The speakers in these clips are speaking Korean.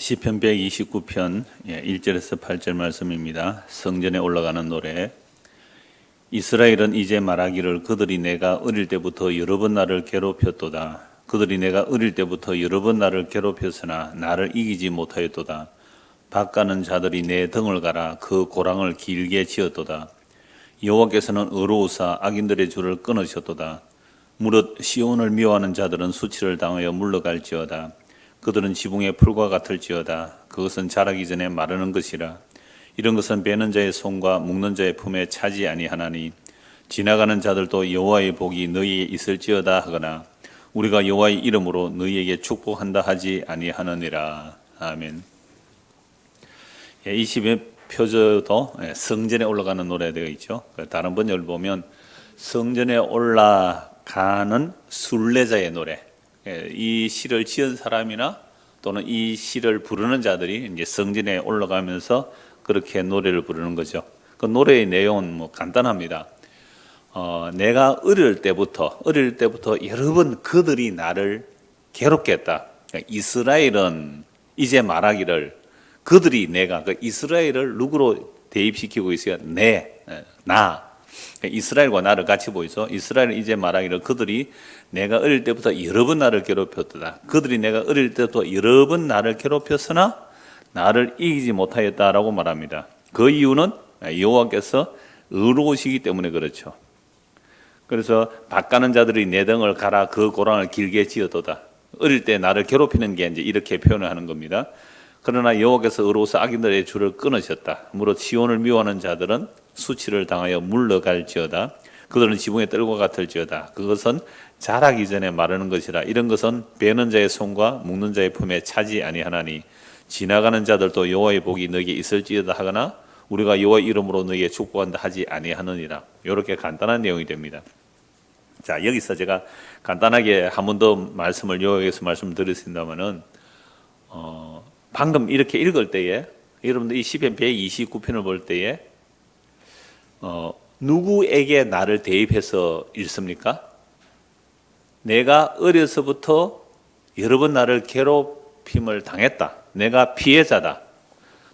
시편 129편 1절에서 8절 말씀입니다. 성전에 올라가는 노래. 이스라엘은 이제 말하기를 그들이 내가 어릴 때부터 여러 번 나를 괴롭혔도다. 그들이 내가 어릴 때부터 여러 번 나를 괴롭혔으나 나를 이기지 못하였도다. 밭가는 자들이 내 등을 갈아 그 고랑을 길게 지었도다. 여호와께서는 의로우사 악인들의 줄을 끊으셨도다. 무릇 시온을 미워하는 자들은 수치를 당하여 물러갈지어다. 그들은 지붕의 풀과 같을지어다. 그것은 자라기 전에 마르는 것이라. 이런 것은 베는 자의 손과 묶는 자의 품에 차지 아니하나니 지나가는 자들도 여호와의 복이 너희에 있을지어다 하거나 우리가 여호와의 이름으로 너희에게 축복한다 하지 아니하느니라. 아멘. 20의 표저도 성전에 올라가는 노래 되어 있죠. 다른 번역을 보면 성전에 올라가는 순례자의 노래. 이 시를 지은 사람이나 또는 이 시를 부르는 자들이 이제 성전에 올라가면서 그렇게 노래를 부르는 거죠. 그 노래의 내용은 뭐 간단합니다. 내가 어릴 때부터 여러 번 그들이 나를 괴롭게 했다. 그러니까 이스라엘은 이제 말하기를 그들이 내가 그 이스라엘을 누구로 대입시키고 있어요? 나. 이스라엘과 나를 같이 보이죠. 이스라엘은 이제 말하기를 그들이 내가 어릴 때부터 여러 번 나를 괴롭혔다. 그들이 내가 어릴 때부터 여러 번 나를 괴롭혔으나 나를 이기지 못하였다라고 말합니다. 그 이유는 여호와께서 의로우시기 때문에 그렇죠. 그래서 밭가는 자들이 내 등을 갈아 그 고랑을 길게 지었도다. 어릴 때 나를 괴롭히는 게 이제 이렇게 표현을 하는 겁니다. 그러나 여호와께서 의로워서 악인들의 줄을 끊으셨다. 무릇 시온을 미워하는 자들은 수치를 당하여 물러갈지어다. 그들은 지붕의 뜰과 같을지어다. 그것은 자라기 전에 마르는 것이라. 이런 것은 베는 자의 손과 묶는 자의 품에 차지 아니하나니 지나가는 자들도 여호와의 복이 너에게 있을지어다 하거나 우리가 여호와의 이름으로 너에게 축복한다 하지 아니하느니라. 이렇게 간단한 내용이 됩니다. 자, 여기서 제가 간단하게 한 번 더 말씀을 요약해서 말씀드렸습니다만은 방금 이렇게 읽을 때에 여러분들 이 시편 129편을 볼 때에 누구에게 나를 대입해서 읽습니까? 내가 어려서부터 여러 번 나를 괴롭힘을 당했다. 내가 피해자다.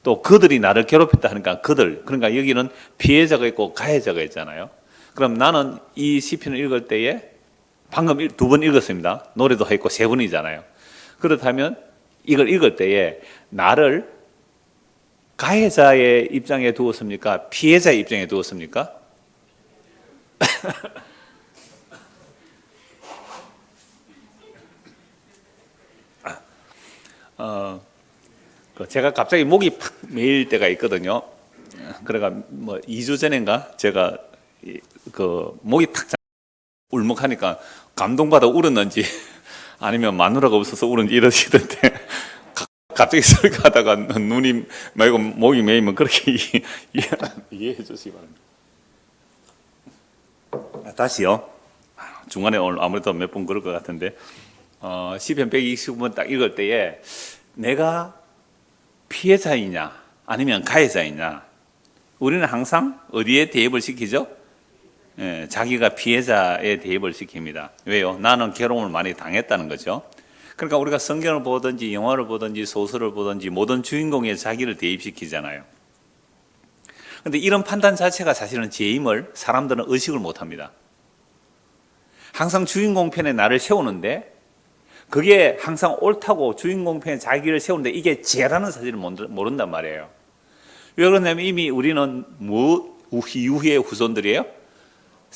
또 그들이 나를 괴롭혔다 하니까 그들. 그러니까 여기는 피해자가 있고 가해자가 있잖아요. 그럼 나는 이 시편을 읽을 때에 방금 2번 읽었습니다. 노래도 했고 3번이잖아요. 그렇다면 이걸 읽을 때에 나를 가해자의 입장에 두었습니까? 피해자의 입장에 두었습니까? 제가 갑자기 목이 팍 메일 때가 있거든요. 그래가 뭐 2주 전인가 제가 그 목이 탁 울먹하니까 감동받아 울었는지 아니면 마누라가 없어서 울은지 이러시던데 갑자기 소리가 하다가 눈이 말고 목이 메이면 그렇게 이해해 주시기 바랍니다. 다시요. 중간에 오늘 아무래도 몇 번 그럴 것 같은데 시편 129번 딱 읽을 때에 내가 피해자이냐 아니면 가해자이냐 우리는 항상 어디에 대입을 시키죠? 자기가 피해자에 대입을 시킵니다. 왜요? 나는 괴로움을 많이 당했다는 거죠. 그러니까 우리가 성경을 보든지 영화를 보든지 소설을 보든지 모든 주인공에 자기를 대입시키잖아요. 그런데 이런 판단 자체가 사실은 죄임을 사람들은 의식을 못합니다. 항상 주인공 편에 나를 세우는데 그게 항상 옳다고 주인공 편에 자기를 세우는데 이게 죄라는 사실을 모른단 말이에요. 왜 그러냐면 이미 우리는 이후의 후손들이에요.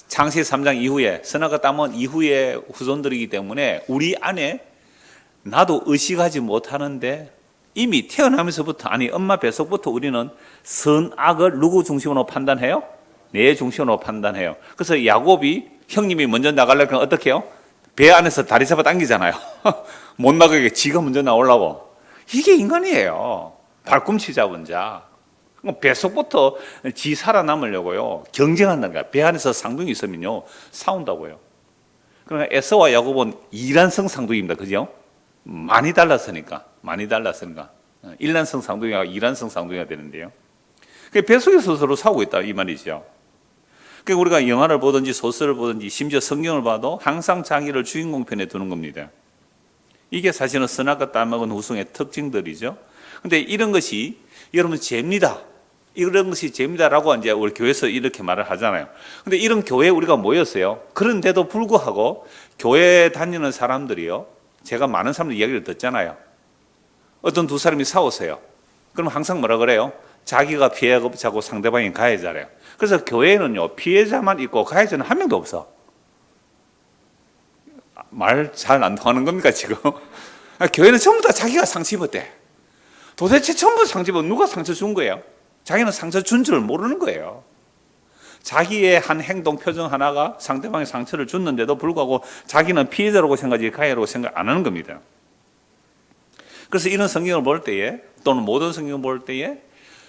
창세기 3장 이후에 선악과 따먹은 이후의 후손들이기 때문에 우리 안에 나도 의식하지 못하는데 이미 태어나면서부터 아니 엄마 뱃속부터 우리는 선악을 누구 중심으로 판단해요? 내 중심으로 판단해요. 그래서 야곱이 형님이 먼저 나가려면 어떻게 해요? 배 안에서 다리 잡아 당기잖아요. 못 나가게 지가 먼저 나오려고. 이게 인간이에요. 발꿈치 잡은 자. 뱃속부터 지 살아남으려고요. 경쟁한다는 거야. 배 안에서 쌍둥이 있으면요. 싸운다고요. 그러니까 에서와 야곱은 이란성 쌍둥이입니다. 그죠? 많이 달랐으니까. 일란성 쌍둥이가 이란성 쌍둥이가 되는데요. 뱃속에서 서로 싸우고 있다 이 말이죠. 그러니까 우리가 영화를 보든지 소설을 보든지 심지어 성경을 봐도 항상 자기를 주인공 편에 두는 겁니다. 이게 사실은 선악과 따먹은 후손의 특징들이죠. 근데 이런 것이 여러분 죄입니다. 이런 것이 죄입니다라고 이제 우리 교회에서 이렇게 말을 하잖아요. 근데 이런 교회에 우리가 모였어요. 그런데도 불구하고 교회 다니는 사람들이요. 제가 많은 사람들 이야기를 듣잖아요. 어떤 두 사람이 싸웠어요. 그럼 항상 뭐라 그래요? 자기가 피해자고 상대방이 가해자래요. 그래서 교회는요, 피해자만 있고 가해자는 한 명도 없어. 말 잘 안 통하는 겁니까, 지금? 교회는 전부 다 자기가 상처 입었대. 도대체 전부 상처 입은 누가 상처 준 거예요? 자기는 상처 준 줄 모르는 거예요. 자기의 한 행동, 표정 하나가 상대방의 상처를 줬는데도 불구하고 자기는 피해자라고 생각하지 가해라고 생각 안 하는 겁니다. 그래서 이런 성경을 볼 때에 또는 모든 성경을 볼 때에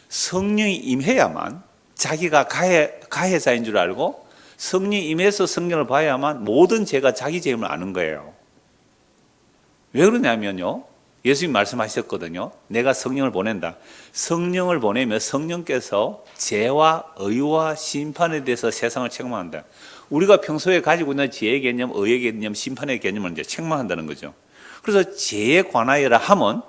성령이 임해야만 자기가 가해자인 줄 알고 성령이 임해서 성경을 봐야만 모든 죄가 자기 죄임을 아는 거예요. 왜 그러냐면요. 예수님 말씀하셨거든요. 내가 성령을 보낸다. 성령을 보내면 성령께서 죄와 의와 심판에 대해서 세상을 책망한다. 우리가 평소에 가지고 있는 죄의 개념, 의의 개념, 심판의 개념을 이제 책망한다는 거죠. 그래서 죄에 관하여라 하면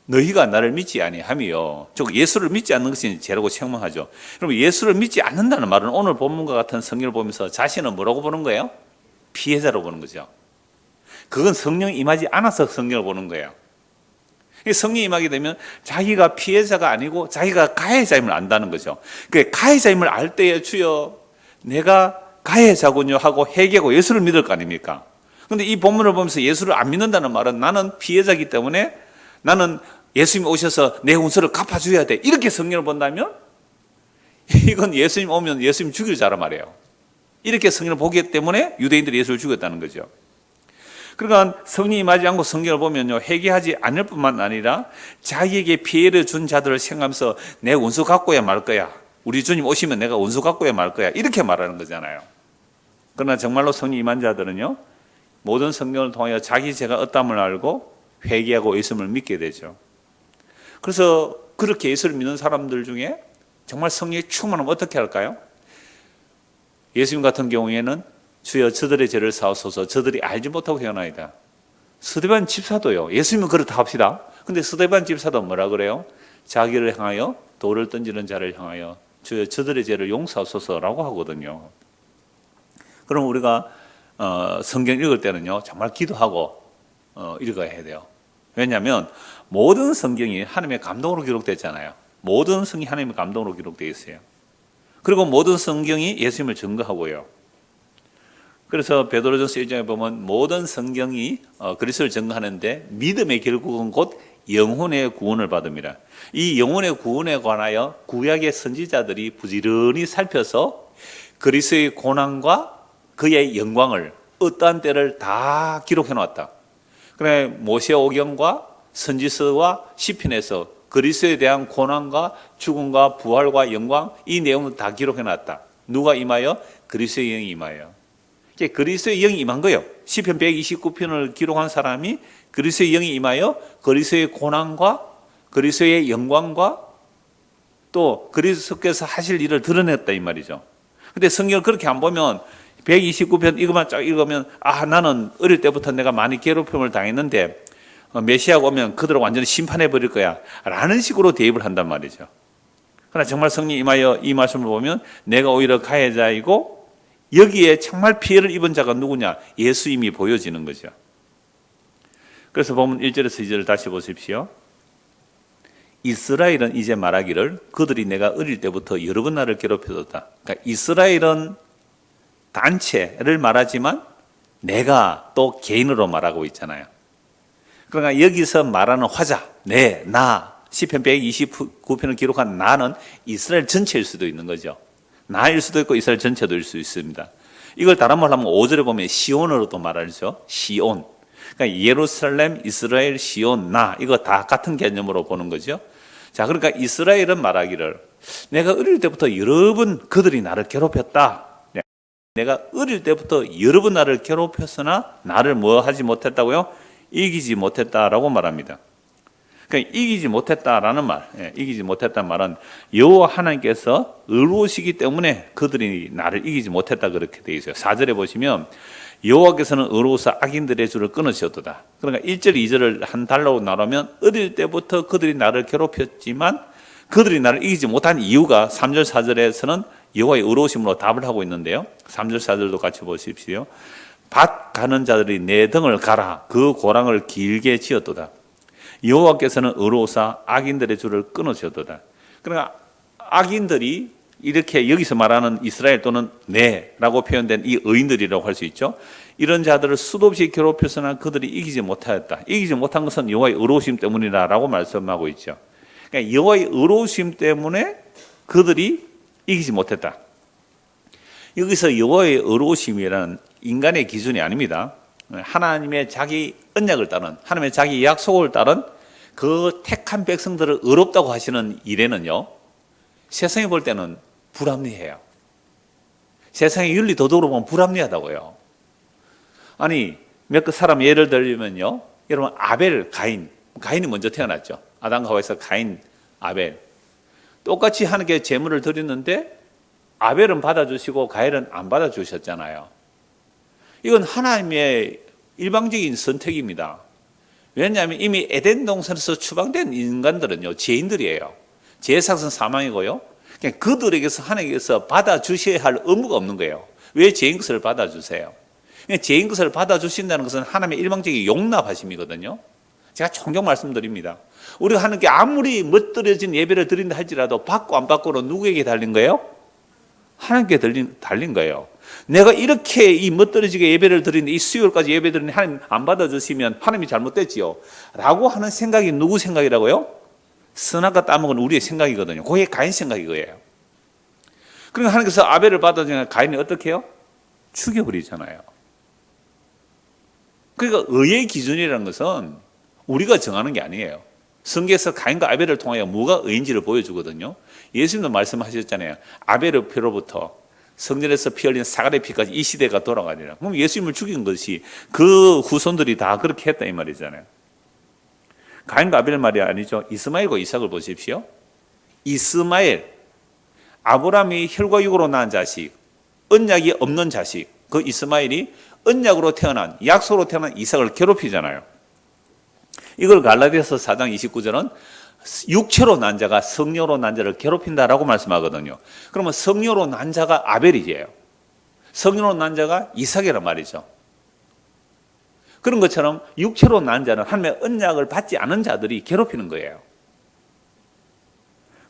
너희가 나를 믿지 아니하며, 즉 예수를 믿지 않는 것이 죄라고 책망하죠. 그럼 예수를 믿지 않는다는 말은 오늘 본문과 같은 성경을 보면서 자신은 뭐라고 보는 거예요? 피해자로 보는 거죠. 그건 성령이 임하지 않아서 성경을 보는 거예요. 성령이 임하게 되면 자기가 피해자가 아니고 자기가 가해자임을 안다는 거죠. 그 가해자임을 알 때에 주여 내가 가해자군요 하고 회개하고 예수를 믿을 거 아닙니까? 그런데 이 본문을 보면서 예수를 안 믿는다는 말은 나는 피해자이기 때문에 나는 예수님 오셔서 내 원수를 갚아줘야 돼. 이렇게 성경을 본다면 이건 예수님 오면 예수님 죽일 자란 말이에요. 이렇게 성경을 보기 때문에 유대인들이 예수를 죽였다는 거죠. 그러니까 성령이 임하지 않고 성경을 보면요, 회개하지 않을 뿐만 아니라 자기에게 피해를 준 자들을 생각하면서 내 원수 갚고야 말 거야. 우리 주님 오시면 내가 원수 갚고야 말 거야. 이렇게 말하는 거잖아요. 그러나 정말로 성령이 임한 자들은요, 모든 성경을 통하여 자기 죄가 어떠함을 알고 회개하고 예수님을 믿게 되죠. 그래서 그렇게 예수를 믿는 사람들 중에 정말 성령이 충만하면 어떻게 할까요? 예수님 같은 경우에는 주여 저들의 죄를 사하소서 저들이 알지 못하고 행하나이다. 스데반 집사도요. 예수님은 그렇다 합시다. 근데 스데반 집사도 뭐라 그래요? 자기를 향하여 돌을 던지는 자를 향하여 주여 저들의 죄를 용서하소서라고 하거든요. 그럼 우리가 성경 읽을 때는요, 정말 기도하고 읽어야 해요. 왜냐하면 모든 성경이 하나님의 감동으로 기록됐잖아요. 모든 성경이 하나님의 감동으로 기록되어 있어요. 그리고 모든 성경이 예수님을 증거하고요. 그래서 베드로전서 1장에 보면 모든 성경이 그리스도를 증거하는데 믿음의 결국은 곧 영혼의 구원을 받습니다. 이 영혼의 구원에 관하여 구약의 선지자들이 부지런히 살펴서 그리스도의 고난과 그의 영광을 어떠한 때를 다 기록해 놓았다. 그래 모세오경과 선지서와 시편에서 그리스도에 대한 고난과 죽음과 부활과 영광 이 내용을 다 기록해 놨다. 누가 임하여? 그리스도의 영이 임하여. 그리스도의 영이 임한 거예요. 시편 129편을 기록한 사람이 그리스도의 영이 임하여 그리스도의 고난과 그리스도의 영광과 또 그리스도께서 하실 일을 드러냈다 이 말이죠. 근데 성경을 그렇게 안 보면 129편 이것만 쫙 읽으면 나는 어릴 때부터 내가 많이 괴롭힘을 당했는데 메시아가 오면 그들을 완전히 심판해 버릴 거야 라는 식으로 대입을 한단 말이죠. 그러나 정말 성령이 임하여 이 말씀을 보면 내가 오히려 가해자이고 여기에 정말 피해를 입은 자가 누구냐? 예수님이 보여지는 거죠. 그래서 보면 1절에서 2절을 다시 보십시오. 이스라엘은 이제 말하기를 그들이 내가 어릴 때부터 여러 번 나를 괴롭혀줬다. 그러니까 이스라엘은 단체를 말하지만 내가 또 개인으로 말하고 있잖아요. 그러니까 여기서 말하는 화자, 나, 시편 129편을 기록한 나는 이스라엘 전체일 수도 있는 거죠. 나일 수도 있고 이스라엘 전체도 일 수 있습니다. 이걸 다른 말로 하면 5절에 보면 시온으로도 말하죠. 시온. 그러니까 예루살렘, 이스라엘, 시온, 나 이거 다 같은 개념으로 보는 거죠. 자, 그러니까 이스라엘은 말하기를 내가 어릴 때부터 여러 번 그들이 나를 괴롭혔다. 내가 어릴 때부터 여러 번 나를 괴롭혔으나 나를 뭐 하지 못했다고요? 이기지 못했다라고 말합니다. 그러니까 이기지 못했다라는 말, 이기지 못했다는 말은 여호와 하나님께서 의로우시기 때문에 그들이 나를 이기지 못했다 그렇게 되어 있어요. 4절에 보시면 여호와께서는 의로우사 악인들의 줄을 끊으셨도다. 그러니까 1절, 2절을 한 달로 나누면 어릴 때부터 그들이 나를 괴롭혔지만 그들이 나를 이기지 못한 이유가 3절, 4절에서는 여호와의 의로우심으로 답을 하고 있는데요. 3절, 4절도 같이 보십시오. 밭 가는 자들이 내 등을 가라. 그 고랑을 길게 지었도다. 여호와께서는 의로우사 악인들의 줄을 끊으셨도다. 그러니까 악인들이 이렇게 여기서 말하는 이스라엘 또는 내라고 표현된 이 의인들이라고 할 수 있죠. 이런 자들을 수도 없이 괴롭혀서나 그들이 이기지 못하였다. 이기지 못한 것은 여호와의 의로우심 때문이라고 말씀하고 있죠. 그러니까 여호와의 의로우심 때문에 그들이 이기지 못했다. 여기서 여호와의 의로우심이라는 인간의 기준이 아닙니다. 하나님의 자기 언약을 따른, 하나님의 자기 약속을 따른 그 택한 백성들을 의롭다고 하시는 일에는요, 세상이 볼 때는 불합리해요. 세상의 윤리 도덕으로 보면 불합리하다고요. 아니, 몇 사람 예를 들면요, 여러분 아벨, 가인이 먼저 태어났죠. 아담과 하와에서 가인, 아벨. 똑같이 하나님께 제물을 드렸는데 아벨은 받아주시고 가인은 안 받아주셨잖아요. 이건 하나님의 일방적인 선택입니다. 왜냐하면 이미 에덴 동산에서 추방된 인간들은요, 죄인들이에요. 죄의 삭은 사망이고요. 그냥 그들에게서 하나님께서 받아주셔야 할 의무가 없는 거예요. 왜 죄인 것을 받아주세요? 죄인 것을 받아주신다는 것은 하나님의 일방적인 용납하심이거든요. 제가 종종 말씀드립니다. 우리가 하나님께 아무리 멋들어진 예배를 드린다 할지라도 받고 안 받고는 누구에게 달린 거예요? 하나님께 달린 거예요. 내가 이렇게 이 멋들어지게 예배를 드리는데 이 수요일까지 예배 드리는데 하나님 안 받아주시면 하나님이 잘못됐지요 라고 하는 생각이 누구 생각이라고요? 선악과 따먹은 우리의 생각이거든요. 그게 가인 생각이 거예요. 그러니까 하나님께서 아벨을 받아주니까 가인이 어떻게 해요? 죽여버리잖아요. 그러니까 의의 기준이라는 것은 우리가 정하는 게 아니에요. 성경에서 가인과 아벨을 통하여 뭐가 의인지를 보여주거든요. 예수님도 말씀하셨잖아요. 아벨의 피로부터 성전에서 피 흘린 사갈의 피까지 이 시대가 돌아가리라. 그럼 예수님을 죽인 것이 그 후손들이 다 그렇게 했다 이 말이잖아요. 가인과 아벨 말이 아니죠. 이스마엘과 이삭을 보십시오. 이스마엘, 아브라함이 혈과 육으로 낳은 자식, 언약이 없는 자식, 그 이스마엘이 언약으로 태어난, 약속으로 태어난 이삭을 괴롭히잖아요. 이걸 갈라디아서 4장 29절은 육체로 난 자가 성령으로 난 자를 괴롭힌다라고 말씀하거든요. 그러면 성령으로 난 자가 아벨이에요. 성령으로 난 자가 이삭이란 말이죠. 그런 것처럼 육체로 난 자는 하나님의 언약을 받지 않은 자들이 괴롭히는 거예요.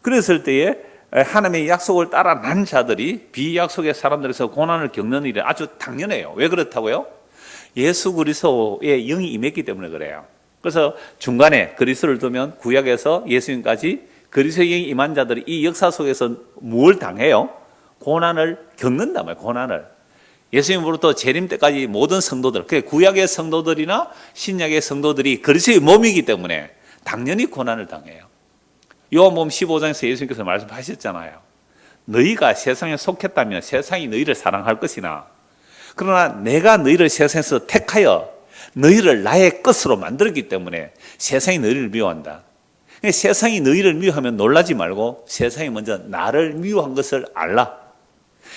그랬을 때에 하나님의 약속을 따라 난 자들이 비약속의 사람들에서 고난을 겪는 일이 아주 당연해요. 왜 그렇다고요? 예수 그리스도의 영이 임했기 때문에 그래요. 그래서 중간에 그리스도를 두면 구약에서 예수님까지 그리스도의 영이 임한 자들이 이 역사 속에서 뭘 당해요? 고난을 겪는단 말이에요. 고난을. 예수님으로부터 재림 때까지 모든 성도들, 구약의 성도들이나 신약의 성도들이 그리스도의 몸이기 때문에 당연히 고난을 당해요. 요한복음 15장에서 예수님께서 말씀하셨잖아요. 너희가 세상에 속했다면 세상이 너희를 사랑할 것이나 그러나 내가 너희를 세상에서 택하여 너희를 나의 것으로 만들었기 때문에 세상이 너희를 미워한다. 세상이 너희를 미워하면 놀라지 말고 세상이 먼저 나를 미워한 것을 알라.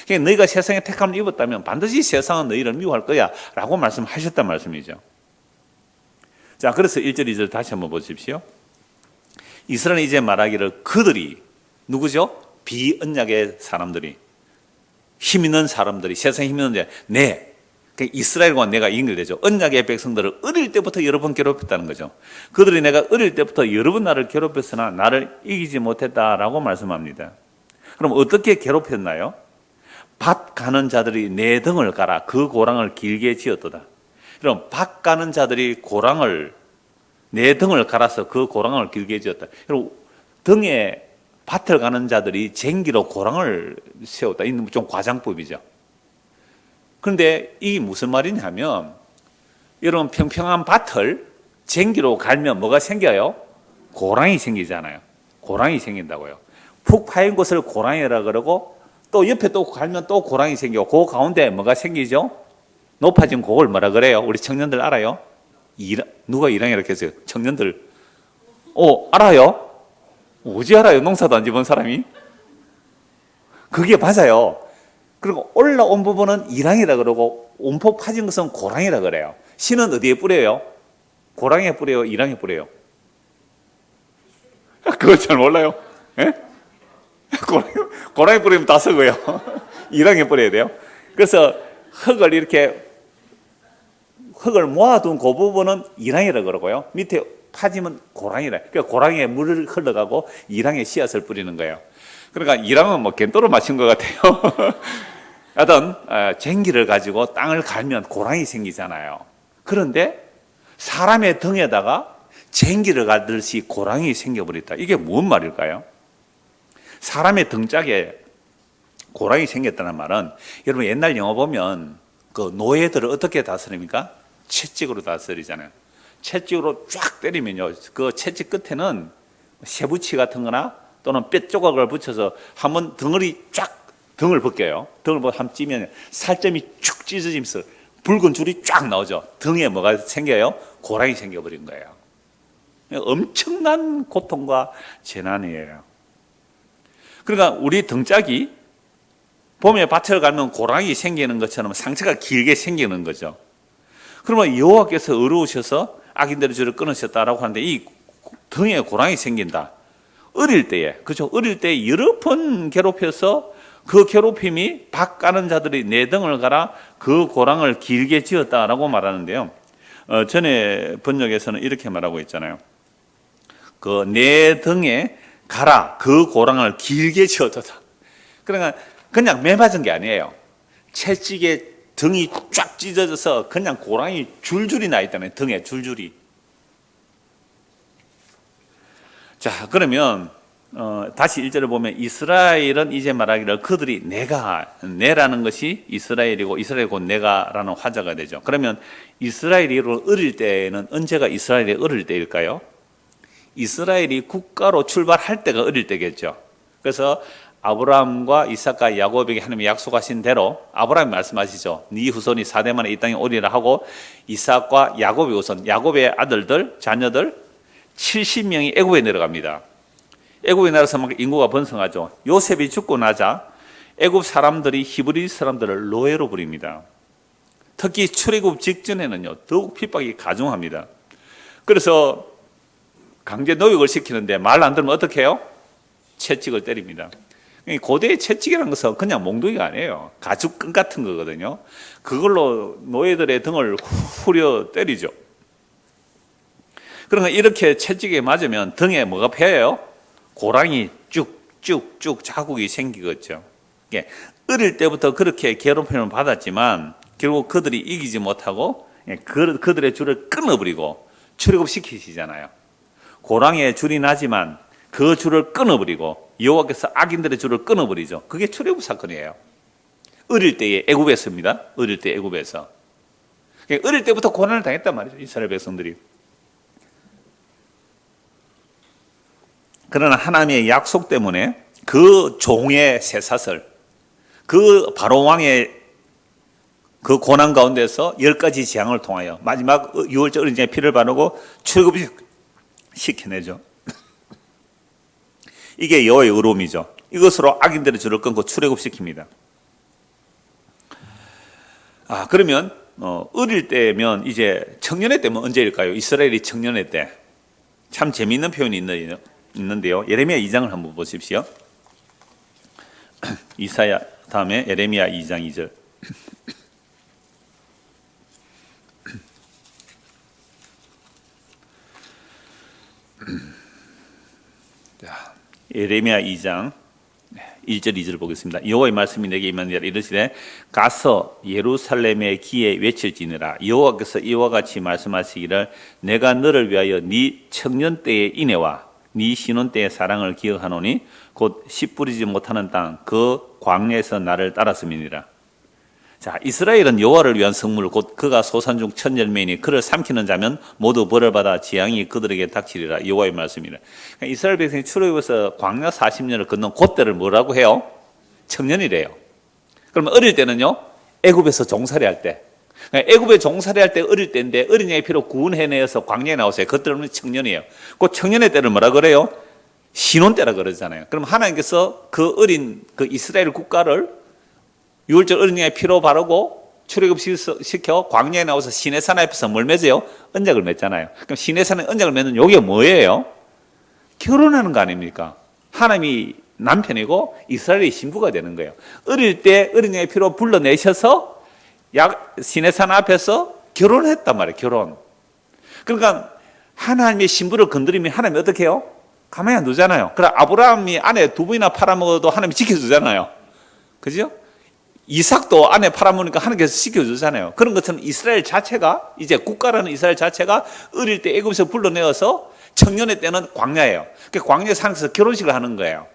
너희가 세상에 택함을 입었다면 반드시 세상은 너희를 미워할 거야 라고 말씀하셨단 말씀이죠. 자, 그래서 1절 2절 다시 한번 보십시오. 이스라엘은 이제 말하기를 그들이 누구죠? 비언약의 사람들이, 힘 있는 사람들이, 세상에 힘 있는 내 이스라엘과 내가 연결되죠. 언약의 백성들을 어릴 때부터 여러 번 괴롭혔다는 거죠. 그들이 내가 어릴 때부터 여러 번 나를 괴롭혔으나 나를 이기지 못했다라고 말씀합니다. 그럼 어떻게 괴롭혔나요? 밭 가는 자들이 내 등을 갈아 그 고랑을 길게 지었도다. 그럼 밭 가는 자들이 고랑을 내 등을 갈아서 그 고랑을 길게 지었다. 그럼 등에 밭을 가는 자들이 쟁기로 고랑을 세웠다. 이는 좀 과장법이죠. 그런데 이게 무슨 말이냐면 여러분 평평한 밭을 쟁기로 갈면 뭐가 생겨요? 고랑이 생기잖아요. 고랑이 생긴다고요. 푹 파인 곳을 고랑이라 그러고 또 옆에 또 갈면 또 고랑이 생기고 그 가운데 뭐가 생기죠? 높아진 그걸 뭐라 그래요? 우리 청년들 알아요? 누가 이랑이라고 했어요? 청년들 알아요? 어찌 알아요? 농사도 안 지은 사람이? 그게 맞아요. 그리고 올라온 부분은 이랑이라 그러고 움푹 파진 것은 고랑이라 그래요. 씨는 어디에 뿌려요? 고랑이에 뿌려요? 이랑에 뿌려요? 그거 잘 몰라요. 예? 고랑이 뿌리면 다 썩어요. 이랑에 뿌려야 돼요. 그래서 흙을 모아둔 그 부분은 이랑이라 그러고요. 밑에 파지면 고랑이라. 그러니까 고랑이에 물을 흘러가고 이랑에 씨앗을 뿌리는 거예요. 그러니까 이랑은 뭐 겐또로 마신 것 같아요. 하여튼 쟁기를 가지고 땅을 갈면 고랑이 생기잖아요. 그런데 사람의 등에다가 쟁기를 갈듯이 고랑이 생겨버렸다. 이게 뭔 말일까요? 사람의 등짝에 고랑이 생겼다는 말은, 여러분 옛날 영화 보면 그 노예들을 어떻게 다스립니까? 채찍으로 다스리잖아요. 채찍으로 쫙 때리면요, 그 채찍 끝에는 쇠붙이 같은 거나 또는 뼈 조각을 붙여서 한번 등을 벗겨요. 등을 한번 찌면 살점이 쭉 찢어지면서 붉은 줄이 쫙 나오죠. 등에 뭐가 생겨요? 고랑이 생겨버린 거예요. 엄청난 고통과 재난이에요. 그러니까 우리 등짝이 봄에 밭을 가면 고랑이 생기는 것처럼 상처가 길게 생기는 거죠. 그러면 여호와께서 어려우셔서 악인들의 줄을 끊으셨다라고 하는데, 이 등에 고랑이 생긴다. 어릴 때에, 그죠? 어릴 때 여러 번 괴롭혀서 그 괴롭힘이 밭 가는 자들이 내 등을 갈아 그 고랑을 길게 지었다라고 말하는데요. 전에 번역에서는 이렇게 말하고 있잖아요. 그 내 등에 가라 그 고랑을 길게 지었다. 그러니까 그냥 매 맞은 게 아니에요. 채찍에 등이 쫙 찢어져서 그냥 고랑이 줄줄이 나 있다는, 등에 줄줄이. 자, 그러면 다시 1절을 보면, 이스라엘은 이제 말하기를 그들이 내라는 것이 이스라엘이고 이스라엘 곧 내가라는 화자가 되죠. 그러면 이스라엘이 어릴 때는 언제가 이스라엘이 어릴 때일까요? 이스라엘이 국가로 출발할 때가 어릴 때겠죠. 그래서 아브라함과 이삭과 야곱에게 하나님이 약속하신 대로 아브라함이 말씀하시죠. 네 후손이 4대 만에 이 땅에 오리라 하고, 이삭과 야곱의 후손, 야곱의 아들들, 자녀들 70명이 애굽에 내려갑니다. 애굽에 내려서 막 인구가 번성하죠. 요셉이 죽고 나자 애굽 사람들이 히브리 사람들을 노예로 부립니다. 특히 출애굽 직전에는요, 더욱 핍박이 가중합니다. 그래서 강제 노역을 시키는데 말 안 들으면 어떻게 해요? 채찍을 때립니다. 고대의 채찍이라는 것은 그냥 몽둥이가 아니에요. 가죽끈 같은 거거든요. 그걸로 노예들의 등을 후려 때리죠. 그러니까 이렇게 채찍에 맞으면 등에 뭐가 패여요? 고랑이 쭉쭉쭉 자국이 생기겠죠. 어릴 때부터 그렇게 괴롭힘을 받았지만 결국 그들이 이기지 못하고 그들의 줄을 끊어버리고 출애굽시키시잖아요. 고랑에 줄이 나지만 그 줄을 끊어버리고 여호와께서 악인들의 줄을 끊어버리죠. 그게 출애굽 사건이에요. 어릴 때에 애굽에서입니다. 어릴 때 애굽에서. 어릴 때부터 고난을 당했단 말이죠, 이스라엘 백성들이. 그러나 하나님의 약속 때문에 그 종의 쇠사슬, 그 바로 왕의 그 고난 가운데서 10가지 재앙을 통하여 마지막 6월절 어린이의 피를 바르고 출애굽시켜내죠. 이게 여호와의 의로움이죠. 이것으로 악인들의 줄을 끊고 출애굽시킵니다. 그러면 어릴 때면 이제 청년의 때면 언제일까요? 이스라엘이 청년의 때. 참 재미있는 표현이 있는데요. 예레미야 2장을 한번 보십시오. 이사야 다음에 예레미야 2장 2절. 예레미야 2장 1절 2절 보겠습니다. 여호와의 말씀이 내게 임하니라. 이르시되 가서 예루살렘의 기에 외칠지니라. 여호와께서 이와 같이 말씀하시기를 내가 너를 위하여 네 청년 때의 인애와 네 신혼 때의 사랑을 기억하노니 곧 씨 뿌리지 못하는 땅 그 광야에서 나를 따랐음이니라. 자, 이스라엘은 여호와를 위한 성물 곧 그가 소산 중 첫 열매이니 그를 삼키는 자면 모두 벌을 받아 재앙이 그들에게 닥치리라. 여호와의 말씀이라. 그러니까 이스라엘 백성이 출애굽에서 광야 40년을 건넌 그때를 뭐라고 해요? 청년이래요. 그러면 어릴 때는요, 애굽에서 종살이 할 때, 그러니까 애굽에 종살이 할 때 어릴 때인데 어린양의 피로 구원해내어서 광야에 나오세요. 그때는 청년이에요. 그 청년의 때를 뭐라 그래요? 신혼 때라 그러잖아요. 그럼 하나님께서 그 어린 그 이스라엘 국가를 유월절 어린 양의 피로 바르고 출애굽 시켜 광야에 나와서 시내산 앞에서 뭘 맺어요? 언약을 맺잖아요. 그럼 시내산에 언약을 맺는 요게 뭐예요? 결혼하는 거 아닙니까? 하나님이 남편이고 이스라엘의 신부가 되는 거예요. 어릴 때 어린 양의 피로 불러내셔서 시내산 앞에서 결혼했단 말이에요. 결혼. 그러니까 하나님의 신부를 건드리면 하나님이 어떻게 해요? 가만히 안 두잖아요. 그럼 아브라함이 아내 두 번이나 팔아먹어도 하나님이 지켜주잖아요. 그죠? 이삭도 아내 팔아먹으니까 하나님께서 지켜주잖아요. 그런 것처럼 이스라엘 자체가, 이제 국가라는 이스라엘 자체가 어릴 때 애굽에서 불러내어서 청년의 때는 광야예요. 그러니까 광야 산에서 결혼식을 하는 거예요.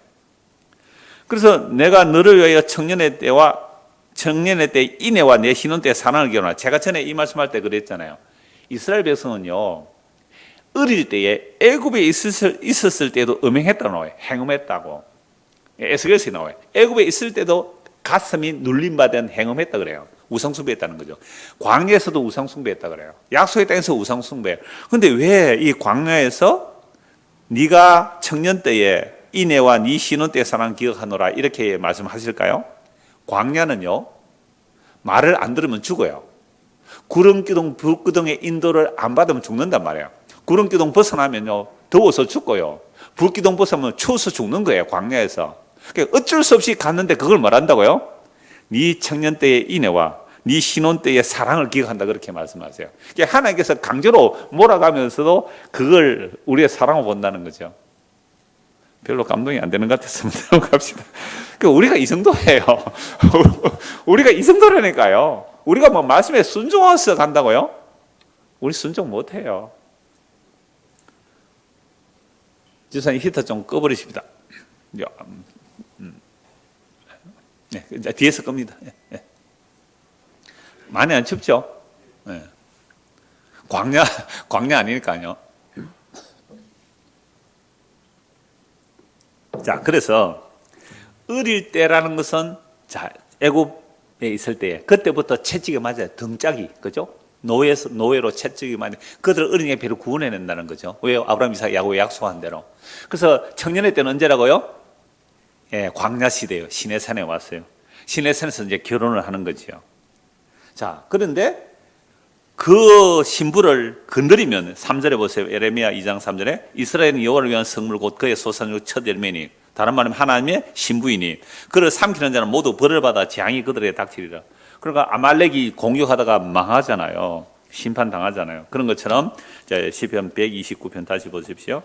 그래서 내가 너를 위하여 청년의 때 이내와 내 신혼 때 사랑을 결혼하라. 제가 전에 이 말씀할 때 그랬잖아요. 이스라엘 백성은요, 어릴 때에 애굽에 있었을 때도 음행했다고 나와요. 행음했다고. 에스겔서에 나와요. 애굽에 있을 때도 가슴이 눌림받은 행음했다 그래요. 우상숭배했다는 거죠. 광야에서도 우상숭배했다 그래요. 약속의 땅에서 우상숭배. 근데 왜 이 광야에서 네가 청년 때에 이내와 네 신혼 때의 사랑 기억하노라 이렇게 말씀하실까요? 광야는요, 말을 안 들으면 죽어요. 구름기둥, 불기둥의 인도를 안 받으면 죽는단 말이에요. 구름기둥 벗어나면요, 더워서 죽고요. 불기둥 벗어나면 추워서 죽는 거예요, 광야에서. 그러니까 어쩔 수 없이 갔는데 그걸 말한다고요? 네 청년 때의 인애와 네 신혼 때의 사랑을 기억한다 그렇게 말씀하세요. 그러니까 하나님께서 강제로 몰아가면서도 그걸 우리의 사랑을 본다는 거죠. 별로 감동이 안 되는 것 같았으면 넘어갑시다. 그러니까 우리가 이 정도예요. 우리가 이 정도라니까요. 우리가 뭐 말씀에 순종해서 간다고요? 우리 순종 못해요. 지사님 히터 좀 꺼버리십니다. 네, 뒤에서 겁니다. 네. 많이 안 춥죠? 네. 광야 아니니까요. 자, 그래서 어릴 때라는 것은 자, 애굽에 있을 때 그때부터 채찍이 맞아요. 등짝이, 그죠? 노예로 채찍이 맞아요. 그들을 어린이의 배로 구원해낸다는 거죠. 왜요? 아브라함, 이삭, 야곱이 약속한 대로. 그래서 청년의 때는 언제라고요? 예, 광야 시대요. 시내산에 왔어요. 시내산에서 이제 결혼을 하는 거죠. 자, 그런데 그 신부를 건드리면 3절에 보세요. 에레미야 2장 3절에 이스라엘은 여호와를 위한 성물 곧 그의 소산으로 첫 열매니 다른 말하면 하나님의 신부이니 그를 삼키는 자는 모두 벌을 받아 재앙이 그들에게 닥치리라. 그러니까 아말렉이 공격하다가 망하잖아요. 심판당하잖아요. 그런 것처럼 시편 129편 다시 보십시오.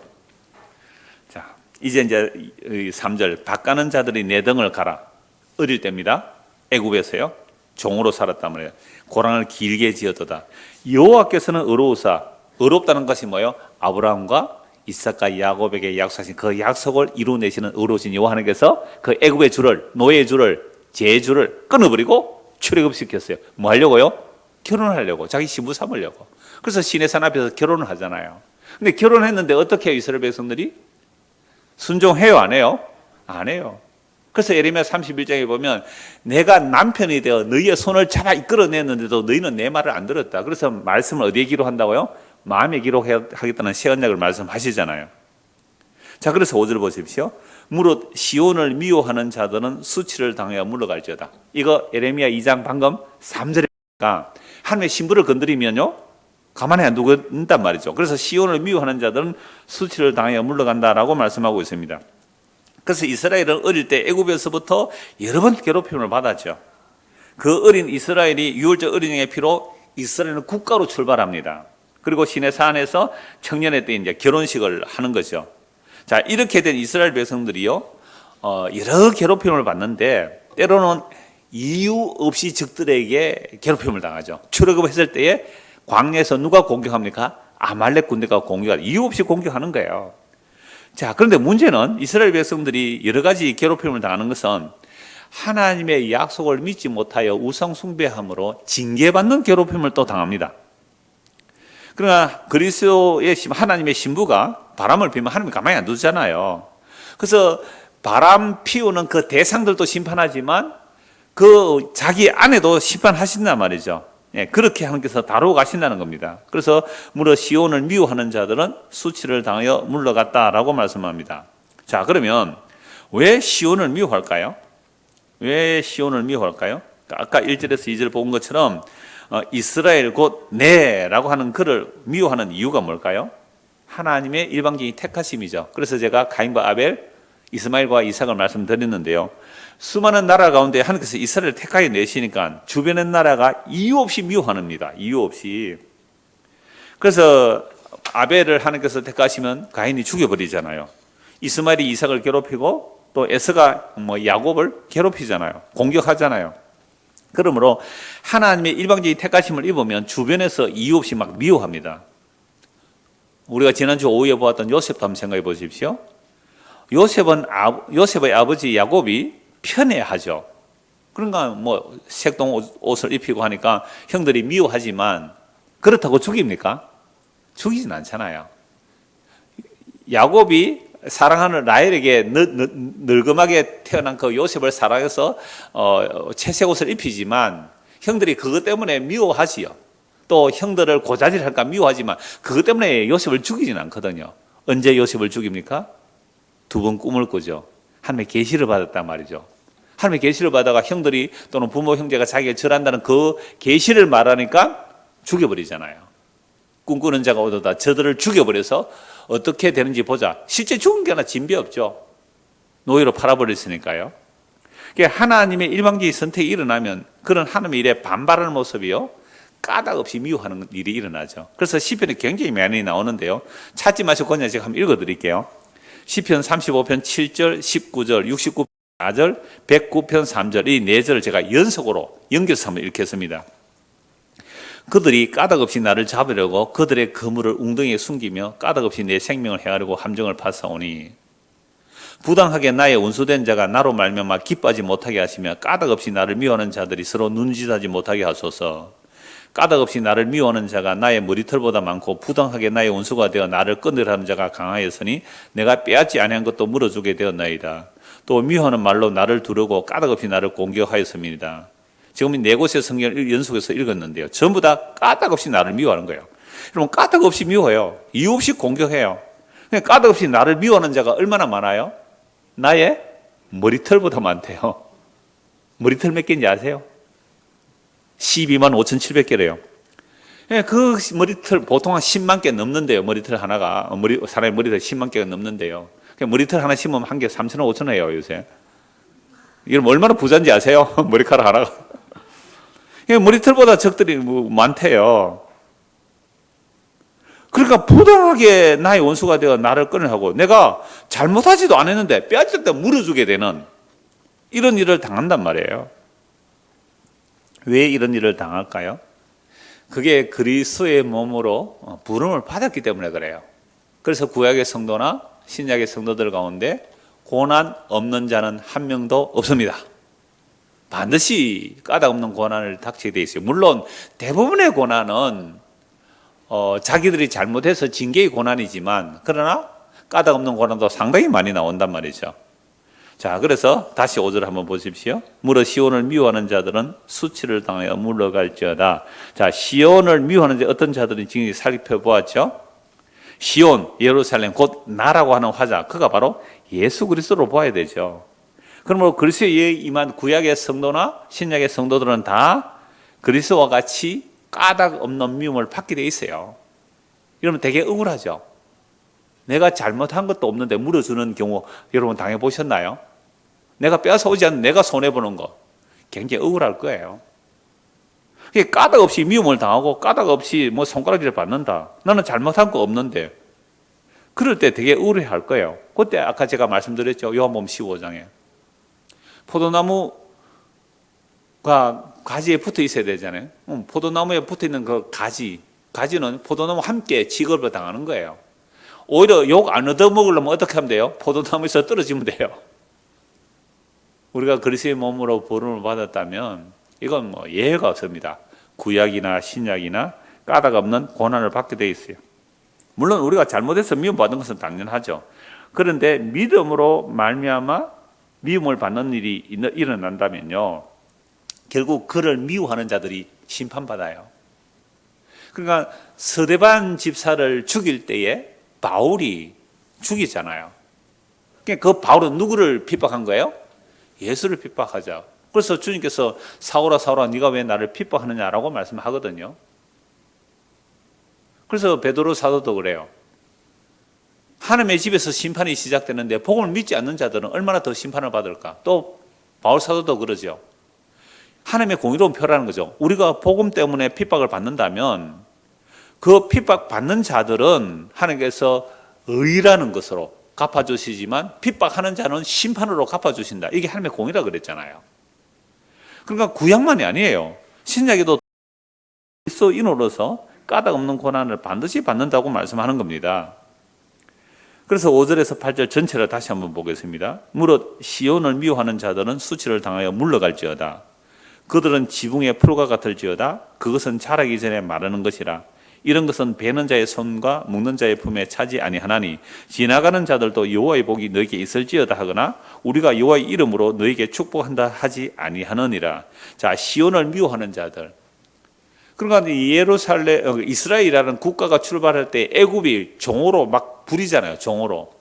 자, 이제 3절 밭가는 자들이 내 등을 가라. 어릴 때입니다. 애굽에서요. 종으로 살았단 말이에요. 고랑을 길게 지었도다. 여호와께서는 의롭다는 것이 뭐예요? 아브라함과 이삭과 야곱에게 약속하신 그 약속을 이루어내시는 의로우신 여호와 하나님께서 그 애굽의 줄을, 노예의 줄을, 죄의 줄을 끊어버리고 출애굽시켰어요. 뭐 하려고요? 결혼하려고. 자기 신부 삼으려고. 그래서 시내산 앞에서 결혼을 하잖아요. 근데 결혼했는데 어떻게 해요? 이스라엘 백성들이? 순종해요? 안 해요? 안 해요. 그래서 예레미야 31장에 보면 내가 남편이 되어 너희의 손을 잡아 이끌어냈는데도 너희는 내 말을 안 들었다. 그래서 말씀을 어디에 기록한다고요? 마음에 기록하겠다는 새 언약을 말씀하시잖아요. 자, 그래서 5절 보십시오. 무릇 시온을 미워하는 자들은 수치를 당하여 물러갈지어다. 이거 예레미야 2장 방금 3절이니까 하나님의 신부를 건드리면요 가만히 안 두는단 말이죠. 그래서 시온을 미워하는 자들은 수치를 당하여 물러간다라고 말씀하고 있습니다. 그래서 이스라엘은 어릴 때 애굽에서부터 여러 번 괴롭힘을 받았죠. 그 어린 이스라엘이 유월절 어린 양의 피로 이스라엘은 국가로 출발합니다. 그리고 시내산에서 청년의 때 이제 결혼식을 하는 거죠. 자, 이렇게 된 이스라엘 백성들이요, 여러 괴롭힘을 받는데 때로는 이유 없이 적들에게 괴롭힘을 당하죠. 출애굽했을 때에 광야에서 누가 공격합니까? 아말렉 군대가 이유 없이 공격하는 거예요. 자, 그런데 문제는 이스라엘 백성들이 여러 가지 괴롭힘을 당하는 것은 하나님의 약속을 믿지 못하여 우상 숭배함으로 징계받는 괴롭힘을 또 당합니다. 그러나 그리스도의 하나님의 신부가 바람을 피우면 하나님이 가만히 안 두잖아요. 그래서 바람 피우는 그 대상들도 심판하지만 그 자기 아내도 심판하신단 말이죠. 예, 그렇게 하나님께서 다루어 가신다는 겁니다. 그래서 무릇 시온을 미워하는 자들은 수치를 당하여 물러갔다라고 말씀합니다. 자, 그러면 왜 시온을 미워할까요? 왜 시온을 미워할까요? 아까 1절에서 2절 본 것처럼 이스라엘 곧 내라고 하는 그를 미워하는 이유가 뭘까요? 하나님의 일방적인 택하심이죠. 그래서 제가 가인과 아벨, 이스마엘과 이삭을 말씀드렸는데요. 수많은 나라 가운데 하나님께서 이스라엘을 택하게 내시니까 주변의 나라가 이유 없이 미워합니다. 이유 없이. 그래서 아벨을 하나님께서 택하시면 가인이 죽여버리잖아요. 이스마엘이 이삭을 괴롭히고 또 에서가 야곱을 괴롭히잖아요. 공격하잖아요. 그러므로 하나님의 일방적인 택하심을 입으면 주변에서 이유 없이 막 미워합니다. 우리가 지난주 오후에 보았던 요셉도 한번 생각해 보십시오. 요셉의 아버지 야곱이 편애하죠. 그러니까 뭐 색동 옷을 입히고 하니까 형들이 미워하지만 그렇다고 죽입니까? 죽이진 않잖아요. 야곱이 사랑하는 라헬에게 늙음하게 태어난 그 요셉을 사랑해서 채색 옷을 입히지만 형들이 그것 때문에 미워하지요. 또 형들을 고자질할까 미워하지만 그것 때문에 요셉을 죽이진 않거든요. 언제 요셉을 죽입니까? 두 번 꿈을 꾸죠. 하나님의 계시를 받았단 말이죠. 하나님의 계시를 받아가 형들이 또는 부모 형제가 자기가 절한다는 그 계시를 말하니까 죽여버리잖아요. 꿈꾸는 자가 오도다 저들을 죽여버려서 어떻게 되는지 보자. 실제 죽은 게 하나 진비 없죠. 노예로 팔아버렸으니까요. 하나님의 일방적인 선택이 일어나면 그런 하나님의 일에 반발하는 모습이요, 까닭 없이 미워하는 일이 일어나죠. 그래서 시편에 굉장히 많이 나오는데요. 찾지 마시고 그냥 제가 한번 읽어드릴게요. 시편 35편 7절, 19절, 69편 4절, 109편 3절 이 4절을 제가 연속으로 연결해서 한번 읽겠습니다. 그들이 까닭 없이 나를 잡으려고 그들의 그물을 웅덩이에 숨기며 까닭 없이 내 생명을 해하려고 함정을 파사오니 부당하게 나의 원수된 자가 나로 말미암아 기뻐하지 못하게 하시며 까닭 없이 나를 미워하는 자들이 서로 눈짓하지 못하게 하소서. 까닭 없이 나를 미워하는 자가 나의 머리털보다 많고 부당하게 나의 원수가 되어 나를 끊으려는 자가 강하였으니 내가 빼앗지 아니한 것도 물어주게 되었나이다. 또 미워하는 말로 나를 두르고 까닭 없이 나를 공격하였습니다. 지금 이 4곳의 성경을 연속해서 읽었는데요. 전부 다 까닭 없이 나를 미워하는 거예요. 여러분 까닭 없이 미워해요. 이유 없이 공격해요. 까닭 없이 나를 미워하는 자가 얼마나 많아요? 나의 머리털보다 많대요. 머리털 몇 개인지 아세요? 12만 5,700개래요. 그 머리털 보통 한 10만 개 넘는데요. 머리털 하나가 사람의 머리털 10만 개가 넘는데요. 머리털 하나 심으면 한 개 3,000원, 5,000원이에요 요새. 이건 얼마나 부자인지 아세요? 머리카락 하나가. 머리털보다 적들이 많대요. 그러니까 부당하게 나의 원수가 되어 나를 끊으려고 내가 잘못하지도 않았는데 빼앗을 때 물어주게 되는 이런 일을 당한단 말이에요. 왜 이런 일을 당할까요? 그게 그리스도의 몸으로 부름을 받았기 때문에 그래요. 그래서 구약의 성도나 신약의 성도들 가운데 고난 없는 자는 한 명도 없습니다. 반드시 까닭 없는 고난을 닥치게 돼 있어요. 물론 대부분의 고난은 자기들이 잘못해서 징계의 고난이지만 그러나 까닭 없는 고난도 상당히 많이 나온단 말이죠. 자, 그래서 다시 5절 한번 보십시오. 무릇 시온을 미워하는 자들은 수치를 당하여 물러갈지어다. 자, 시온을 미워하는 어떤 자들은 지금 살펴보았죠. 시온, 예루살렘, 곧 나라고 하는 화자, 그가 바로 예수 그리스도로 보아야 되죠. 그러므로 그리스도에 임한 구약의 성도나 신약의 성도들은 다 그리스도와 같이 까닭 없는 미움을 받게 돼 있어요. 이러면 되게 억울하죠. 내가 잘못한 것도 없는데 물어주는 경우 여러분 당해보셨나요? 내가 빼앗아 오지 않는 내가 손해보는 거 굉장히 억울할 거예요. 까닭 없이 미움을 당하고 까닭 없이 뭐 손가락질을 받는다. 나는 잘못한 거 없는데 그럴 때 되게 억울해할 거예요. 그때 아까 제가 말씀드렸죠. 요한복음 15장에 포도나무가 가지에 붙어 있어야 되잖아요. 포도나무에 붙어 있는 그 가지는 포도나무 함께 직업을 당하는 거예요. 오히려 욕 안 얻어먹으려면 어떻게 하면 돼요? 포도나무에서 떨어지면 돼요. 우리가 그리스도의 몸으로 부름을 받았다면 이건 뭐 예외가 없습니다. 구약이나 신약이나 까닭 없는 고난을 받게 돼 있어요. 물론 우리가 잘못해서 미움받은 것은 당연하죠. 그런데 믿음으로 말미암아 미움을 받는 일이 일어난다면요, 결국 그를 미워하는 자들이 심판받아요. 그러니까 서대반 집사를 죽일 때에 바울이 죽이잖아요. 그 바울은 누구를 핍박한 거예요? 예수를 핍박하죠. 그래서 주님께서 사울아 사울아 네가 왜 나를 핍박하느냐라고 말씀하거든요. 그래서 베드로 사도도 그래요. 하나님의 집에서 심판이 시작되는데 복음을 믿지 않는 자들은 얼마나 더 심판을 받을까? 또 바울 사도도 그러죠. 하나님의 공의로운 표라는 거죠. 우리가 복음 때문에 핍박을 받는다면 그 핍박 받는 자들은 하나님께서 의라는 것으로 갚아주시지만 핍박하는 자는 심판으로 갚아주신다. 이게 하나님의 공의라 그랬잖아요. 그러니까 구약만이 아니에요. 신약에도 그리스도인으로서 까닭 없는 고난을 반드시 받는다고 말씀하는 겁니다. 그래서 5절에서 8절 전체를 다시 한번 보겠습니다. 무릇 시온을 미워하는 자들은 수치를 당하여 물러갈지어다. 그들은 지붕의 풀과 같을지어다. 그것은 자라기 전에 마르는 것이라. 이런 것은 베는 자의 손과 묶는 자의 품에 차지 아니하나니 지나가는 자들도 여호와의 복이 너에게 있을지어다 하거나 우리가 여호와의 이름으로 너에게 축복한다 하지 아니하느니라. 자, 시온을 미워하는 자들. 그러니까 예루살렘, 이스라엘이라는 국가가 출발할 때 애굽이 종으로 막 부리잖아요. 종으로.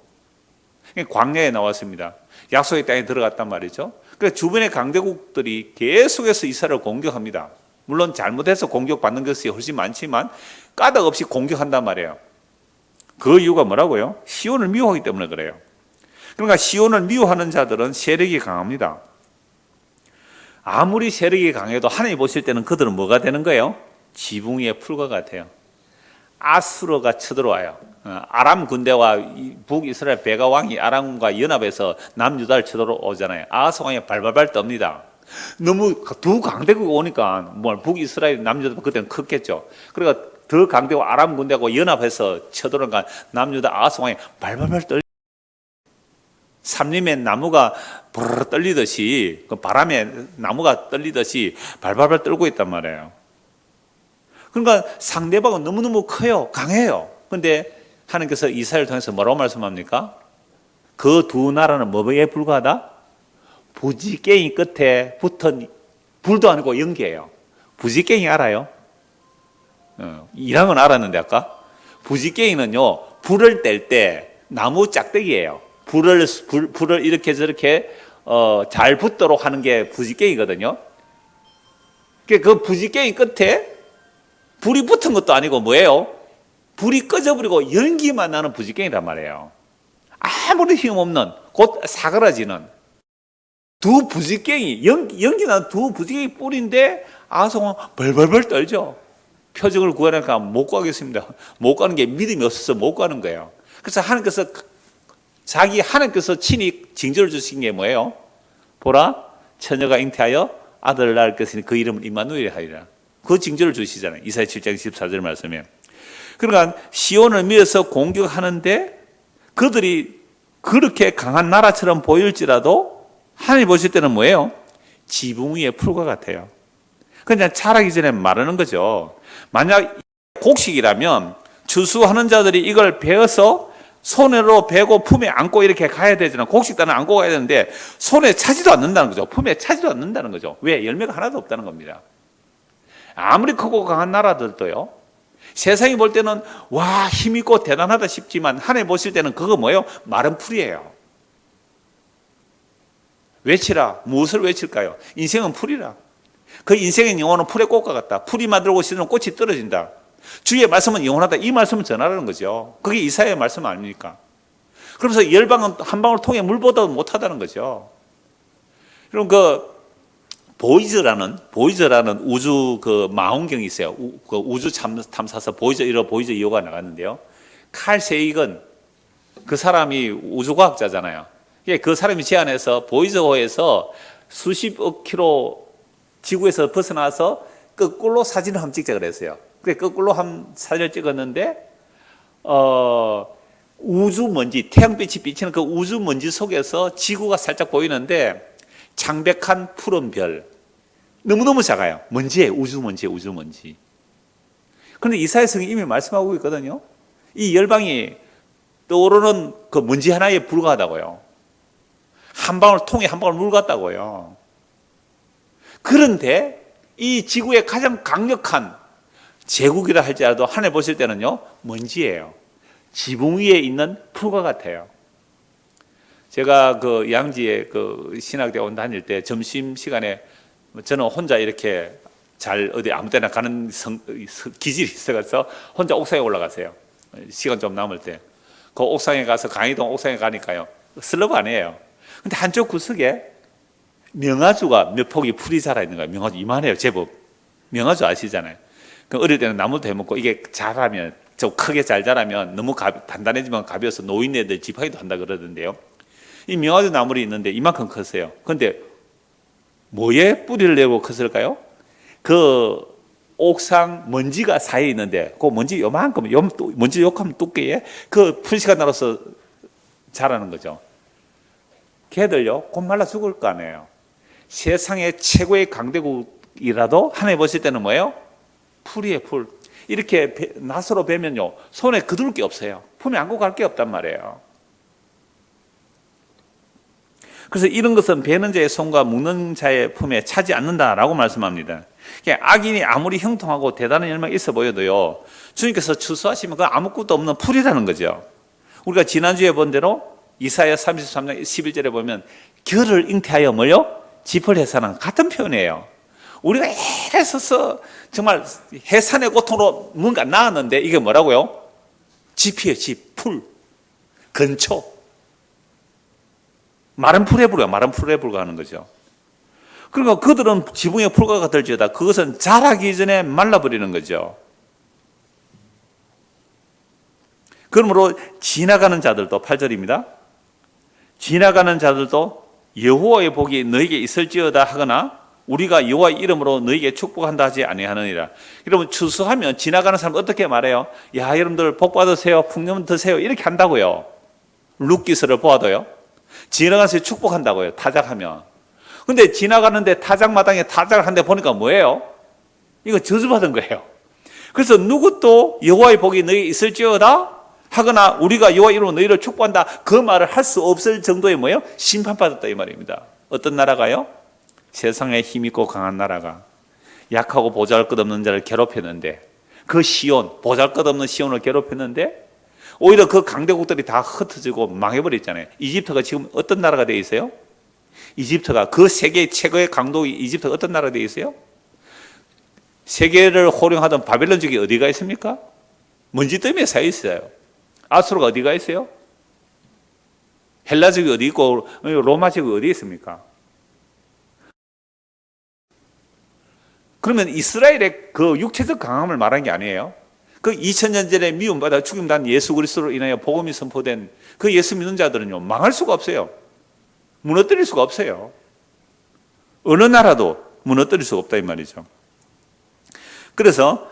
광야에 나왔습니다. 약속의 땅에 들어갔단 말이죠. 그러니까 주변의 강대국들이 계속해서 이스라엘을 공격합니다. 물론 잘못해서 공격받는 것이 훨씬 많지만 까닭 없이 공격한단 말이에요. 그 이유가 뭐라고요? 시온을 미워하기 때문에 그래요. 그러니까 시온을 미워하는 자들은 세력이 강합니다. 아무리 세력이 강해도 하나님 보실 때는 그들은 뭐가 되는 거예요? 지붕 위의 풀과 같아요. 아수르가 쳐들어와요. 아람 군대와 북이스라엘 베가 왕이 아람과 연합해서 남유다를 쳐들어오잖아요. 아하스 왕이 발발발 떱니다. 너무 두 강대국이 오니까 북이스라엘 남유다 그때는 컸겠죠. 그러니까 더 강대국 아람 군대하고 연합해서 쳐들어오니까 남유다 아하스 왕이 발발발 떨. 삼림의 나무가 부르르 떨리듯이 그 바람에 나무가 떨리듯이 발발발 떨고 있단 말이에요. 그러니까 상대방은 너무너무 커요. 강해요. 그런데 하나님께서 이사야를 통해서 뭐라고 말씀합니까? 그 두 나라는 뭐에 불과하다? 부지깽이 끝에 붙은 불도 아니고 연기예요. 부지깽이 알아요? 이랑은 알았는데 아까? 부지깽이는요, 불을 뗄 때 나무 짝대기예요. 불을 이렇게 저렇게 잘 붙도록 하는 게 부지깽이거든요. 그 부지깽이 끝에 불이 붙은 것도 아니고 뭐예요? 불이 꺼져버리고 연기만 나는 부지깽이란 말이에요. 아무리 힘없는 곧 사그라지는 두 부지깽이, 연기 나는 두 부지깽이 뿔인데 아송은 벌벌벌 떨죠. 표적을 구하니까 못 구하겠습니다. 못 가는 게 믿음이 없어서 못 가는 거예요. 그래서 하나님께서 친히 징조를 주신 게 뭐예요? 보라, 처녀가 잉태하여 아들을 낳을 것이니 그 이름을 임마누엘 하리라. 그 징조를 주시잖아요. 이사야 7장 14절 말씀에. 그러니까 시온을 미워서 공격하는데 그들이 그렇게 강한 나라처럼 보일지라도 하나님 보실 때는 뭐예요? 지붕 위의 풀과 같아요. 그냥 자라기 전에 마르는 거죠. 만약 곡식이라면 추수하는 자들이 이걸 베어서 손으로 베고 품에 안고 이렇게 가야 되잖아요. 곡식단을 안고 가야 되는데 손에 차지도 않는다는 거죠. 품에 차지도 않는다는 거죠. 왜? 열매가 하나도 없다는 겁니다. 아무리 크고 강한 나라들도요, 세상이 볼 때는 와 힘있고 대단하다 싶지만 하나님 보실 때는 그거 뭐예요? 마른 풀이에요. 외치라. 무엇을 외칠까요? 인생은 풀이라. 그 인생의 영혼은 풀의 꽃과 같다. 풀이 만들고 있으면 꽃이 떨어진다. 주의 말씀은 영원하다. 이 말씀을 전하라는 거죠. 그게 이사야의 말씀 아닙니까? 그러면서 열방은 한 방울 통에 물보다 못하다는 거죠. 그럼 보이저라는 우주 망원경이 있어요. 그 우주 탐사서 보이저 1호, 보이저 2호가 나갔는데요. 칼 세이건 그 사람이 우주과학자잖아요. 그 사람이 제안해서 보이저호에서 수십억 킬로 지구에서 벗어나서 거꾸로 사진을 한번 찍자 그랬어요. 그래 거꾸로 한 사진을 찍었는데 우주 먼지, 태양빛이 비치는 그 우주 먼지 속에서 지구가 살짝 보이는데 창백한 푸른 별, 너무너무 작아요. 먼지에 우주 먼지. 그런데 이사야 성이 이미 말씀하고 있거든요. 이 열방이 떠오르는 그 먼지 하나에 불과하다고요. 한 방울 통에 한 방울 물 같다고요. 그런데 이 지구의 가장 강력한 제국이라 할지라도 하늘 보실 때는요, 먼지예요. 지붕 위에 있는 풀과 같아요. 제가 그 양지에 그 신학대학원 다닐 때 점심 시간에 저는 혼자 이렇게 잘 어디 아무 때나 가는 기질이 있어서 혼자 옥상에 올라가세요. 시간 좀 남을 때. 그 옥상에 가서 강의동 옥상에 가니까요. 슬럽 아니에요. 근데 한쪽 구석에 명아주가 몇 폭이 풀이 자라 있는 거예요. 명아주 이만해요. 제법. 명아주 아시잖아요. 그 어릴 때는 나무도 해먹고 이게 자라면 좀 크게 잘 자라면 너무 단단해지면 가벼워서 노인네들 지팡이도 한다 그러던데요. 이 명아주 나물이 있는데 이만큼 컸어요. 그런데 뭐에 뿌리를 내고 컸을까요? 그 옥상 먼지가 사이에 있는데 그 먼지 요만큼 먼지 요만큼 두께에 그 풀씨가 날아서 자라는 거죠. 걔들요 곧 말라 죽을 거 아니에요. 세상의 최고의 강대국이라도 하나님 보실 때는 뭐예요? 풀이에요. 풀. 이렇게 낫으로 베면요 손에 거둘 게 없어요. 품에 안고 갈 게 없단 말이에요. 그래서 이런 것은 베는 자의 손과 묶는 자의 품에 차지 않는다라고 말씀합니다. 악인이 아무리 형통하고 대단한 열매가 있어 보여도요 주님께서 추수하시면 그 아무것도 없는 풀이라는 거죠. 우리가 지난주에 본 대로 이사야 33장 11절에 보면 결을 잉태하여 뭐요? 짚을 해산한 같은 표현이에요. 우리가 애써서 정말 해산의 고통으로 뭔가 나았는데 이게 뭐라고요? 짚이에요. 짚, 풀, 근초. 마른 풀에 불과 마른 풀에 불과하는 거죠. 그러니까 그들은 지붕의 풀과 같을지어다 그것은 자라기 전에 말라버리는 거죠. 그러므로 지나가는 자들도 8절입니다. 지나가는 자들도 여호와의 복이 너에게 있을지어다 하거나 우리가 여호와의 이름으로 너에게 축복한다 하지 아니하느니라. 여러분 추수하면 지나가는 사람 어떻게 말해요? 야 여러분들 복 받으세요. 풍년 드세요. 이렇게 한다고요. 룻기서를 보아도요. 지나가서 축복한다고요. 타작하면. 근데 지나가는데 타작마당에 타작을 한데 보니까 뭐예요? 이거 저주받은 거예요. 그래서 누구도 여호와의 복이 너에게 있을지어다 하거나 우리가 여호와 이름으로 너희를 축복한다 그 말을 할 수 없을 정도의 뭐예요? 심판받았다 이 말입니다. 어떤 나라가요? 세상에 힘있고 강한 나라가 약하고 보잘것없는 자를 괴롭혔는데 그 시온 보잘것없는 시온을 괴롭혔는데 오히려 그 강대국들이 다 흩어지고 망해버렸잖아요. 이집트가 지금 어떤 나라가 되어 있어요? 이집트가 그 세계 최고의 강국이 이집트가 어떤 나라가 되어 있어요? 세계를 호령하던 바벨론족이 어디가 있습니까? 먼지 때문에 서 있어요. 아수르가 어디가 있어요? 헬라족이 어디 있고 로마족이 어디 있습니까? 그러면 이스라엘의 그 육체적 강함을 말한 게 아니에요. 그 2000년 전에 미움받아 죽임당한 예수 그리스도로 인하여 복음이 선포된 그 예수 믿는 자들은요 망할 수가 없어요. 무너뜨릴 수가 없어요. 어느 나라도 무너뜨릴 수가 없다 이 말이죠. 그래서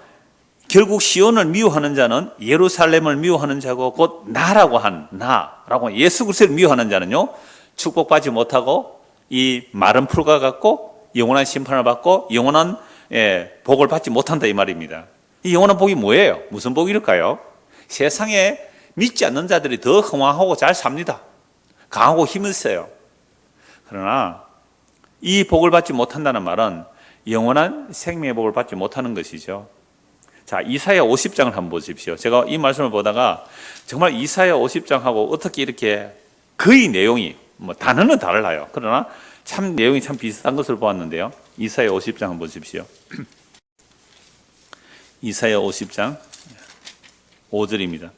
결국 시온을 미워하는 자는 예루살렘을 미워하는 자고 곧 나라고 한 나라고 예수 그리스도를 미워하는 자는요 축복받지 못하고 이 마른 풀과 같고 영원한 심판을 받고 영원한 복을 받지 못한다 이 말입니다. 이 영원한 복이 뭐예요? 무슨 복일까요? 세상에 믿지 않는 자들이 더 흥왕하고 잘 삽니다. 강하고 힘이 있어요. 그러나 이 복을 받지 못한다는 말은 영원한 생명의 복을 받지 못하는 것이죠. 자, 이사야 50장을 한번 보십시오. 제가 이 말씀을 보다가 정말 이사야 50장하고 어떻게 이렇게 거의 내용이 뭐 단어는 달라요. 그러나 참 내용이 참 비슷한 것을 보았는데요. 이사야 50장 한번 보십시오. 이사야 50장 5절입니다.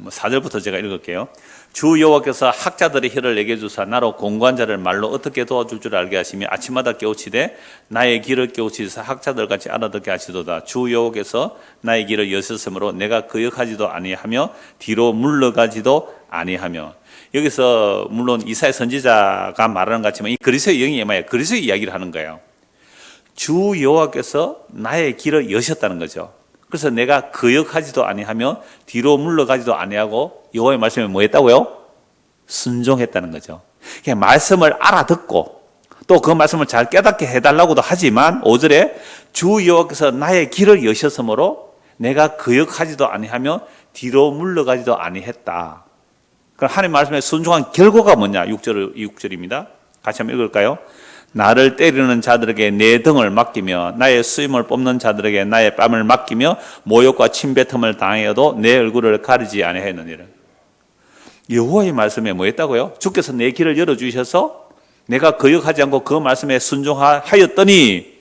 4절부터 제가 읽을게요. 주 여호와께서 학자들의 혀를 내게 주사 나로 공고한 자를 말로 어떻게 도와줄 줄 알게 하시며 아침마다 깨우치되 나의 길을 깨우치사 학자들같이 알아듣게 하시도다. 주 여호와께서 나의 길을 여셨으므로 내가 거역하지도 아니하며 뒤로 물러가지도 아니하며. 여기서 물론 이사야 선지자가 말하는 것 같지만 이 그리스도의 영이 뭐예요? 그리스도의 이야기를 하는 거예요. 주 여호와께서 나의 길을 여셨다는 거죠. 그래서 내가 거역하지도 아니하며 뒤로 물러가지도 아니하고 여호와의 말씀에 뭐 했다고요? 순종했다는 거죠. 그냥 말씀을 알아듣고 또 그 말씀을 잘 깨닫게 해달라고도 하지만 5절에 주 여호와께서 나의 길을 여셨으므로 내가 거역하지도 아니하며 뒤로 물러가지도 아니했다. 그럼 하나님 말씀에 순종한 결과가 뭐냐? 6절입니다. 같이 한번 읽을까요? 나를 때리는 자들에게 내 등을 맡기며 나의 수임을 뽑는 자들에게 나의 뺨을 맡기며 모욕과 침뱉음을 당하여도 내 얼굴을 가리지 아니하였느니라. 여호와의 말씀에 뭐 했다고요? 주께서 내 길을 열어주셔서 내가 거역하지 않고 그 말씀에 순종하였더니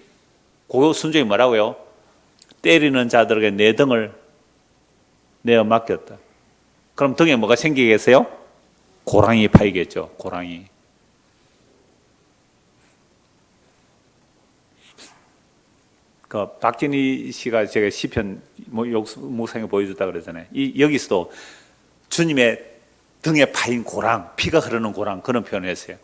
그 순종이 뭐라고요? 때리는 자들에게 내 등을 내어 맡겼다. 그럼 등에 뭐가 생기겠어요? 고랑이 파이겠죠. 고랑이. 그 박진희 씨가 제가 시편 목상에 보여줬다 그러잖아요. 여기서도 주님의 등에 파인 고랑, 피가 흐르는 고랑 그런 표현을 했어요.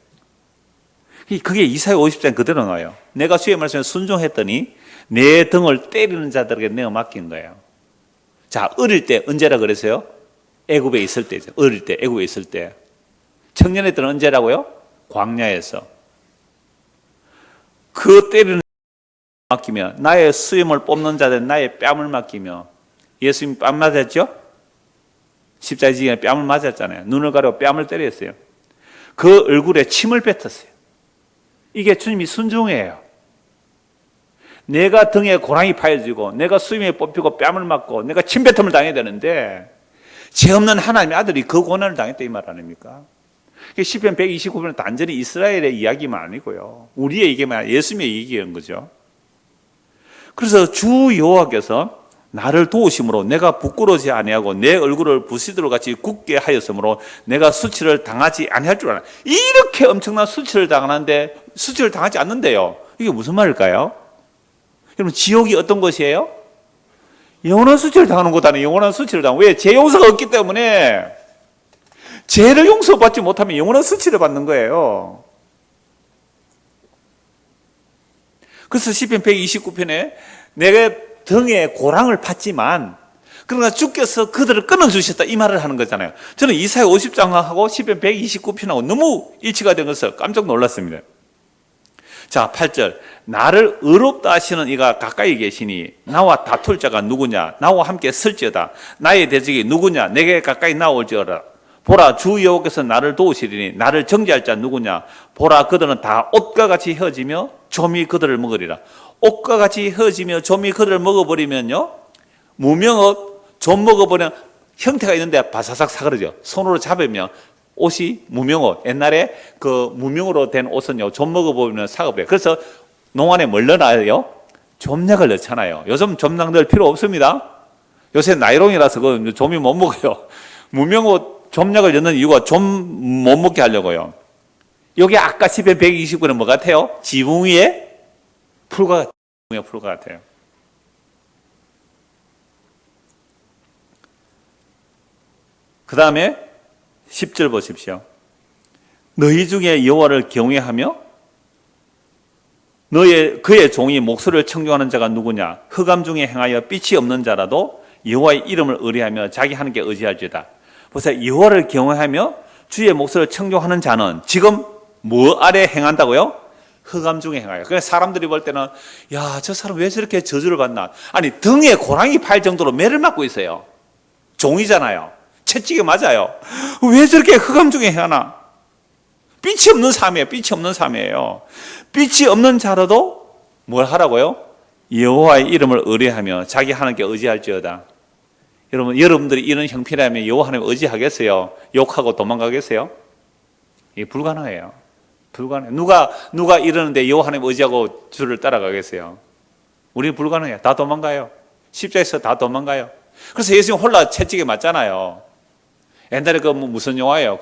그게 이사야 50장 그대로 나와요. 내가 주의 말씀에 순종했더니 내 등을 때리는 자들에게 내어 맡긴 거예요. 자, 어릴 때 언제라 그랬어요? 애굽에 있을 때죠. 어릴 때, 애굽에 있을 때. 청년의 때는 언제라고요? 광야에서. 그 때리는 맡기며 나의 수염을 뽑는 자들 나의 뺨을 맡기며 예수님 뺨 맞았죠? 십자가 지기에 뺨을 맞았잖아요. 눈을 가리고 뺨을 때렸어요. 그 얼굴에 침을 뱉었어요. 이게 주님이 순종이에요. 내가 등에 고랑이 파여지고 내가 수염에 뽑히고 뺨을 맞고 내가 침뱉음을 당해야 되는데 죄 없는 하나님의 아들이 그 고난을 당했다 이 말 아닙니까? 시편 129편은 단전히 이스라엘의 이야기만 아니고요. 우리의 얘기만 아니라 예수님의 얘기인 거죠. 그래서 주 여호와께서 나를 도우심으로 내가 부끄러워지 아니하고 내 얼굴을 부시드로 같이 굳게 하였으므로 내가 수치를 당하지 아니할 줄 알아. 이렇게 엄청난 수치를 당하는데 수치를 당하지 않는데요. 이게 무슨 말일까요? 여러분 지옥이 어떤 것이에요? 영원한 수치를 당하는 곳 아니에요. 영원한 수치를 당하고. 왜? 죄 용서가 없기 때문에 죄를 용서받지 못하면 영원한 수치를 받는 거예요. 그래서 시편 129편에 내가 등에 고랑을 팠지만 그러나 주께서 그들을 끊어주셨다 이 말을 하는 거잖아요. 저는 이사야 50장하고 시편 129편하고 너무 일치가 된 것을 깜짝 놀랐습니다. 자, 8절 나를 의롭다 하시는 이가 가까이 계시니 나와 다툴 자가 누구냐? 나와 함께 설지어다. 나의 대적이 누구냐? 내게 가까이 나올지어다. 보라 주 여호와께서 나를 도우시리니 나를 정죄할 자 누구냐? 보라 그들은 다 옷과 같이 혀지며 좀이 그들을 먹으리라. 옷과 같이 혀지며 좀이 그들을 먹어버리면요, 무명옷 좀 먹어버리면 형태가 있는데 바사삭 사그러져. 손으로 잡으면 옷이 무명옷. 옛날에 그 무명으로 된 옷은요 좀 먹어보면 사그러져요. 그래서 농안에 뭘 넣어놔요? 좀약을 넣잖아요. 요즘 좀약 넣을 필요 없습니다. 요새 나이론이라서 그 좀이 못 먹어요. 무명옷 좀약을 넣는 이유가 좀 못 먹게 하려고요. 여기 아까 시편 129는 뭐 같아요? 지붕 위에 풀과 같아요. 그 다음에 10절 보십시오. 너희 중에 여호와를 경외하며 그의 종이 목소리를 청종하는 자가 누구냐? 흑암 중에 행하여 빛이 없는 자라도 여호와의 이름을 의뢰하며 자기 하나님께 의지할지어다. 보세요. 여호와를 경외하며 주의 목소리를 청종하는 자는 지금 뭐 아래 행한다고요? 흑암 중에 행하여. 그래서 사람들이 볼 때는 야, 저 사람 왜 저렇게 저주를 받나? 아니 등에 고랑이 팔 정도로 매를 맞고 있어요. 종이잖아요. 채찍이 맞아요. 왜 저렇게 흑암 중에 행하나? 빛이 없는 삶이에요. 빛이 없는 삶이에요. 빛이 없는 자라도 뭘 하라고요? 여호와의 이름을 의뢰하며 자기 하나님께 의지할지어다. 여러분들이 이런 형편이라면 여호와 하나님 의지하겠어요? 욕하고 도망가겠어요? 이게 불가능해요. 불가능해요. 누가 이러는데 여호와 하나님 의지하고 주를 따라가겠어요? 우리는 불가능해요. 다 도망가요. 십자에서 다 도망가요. 그래서 예수님 홀라 채찍에 맞잖아요. 옛날에 그 무슨 영화예요?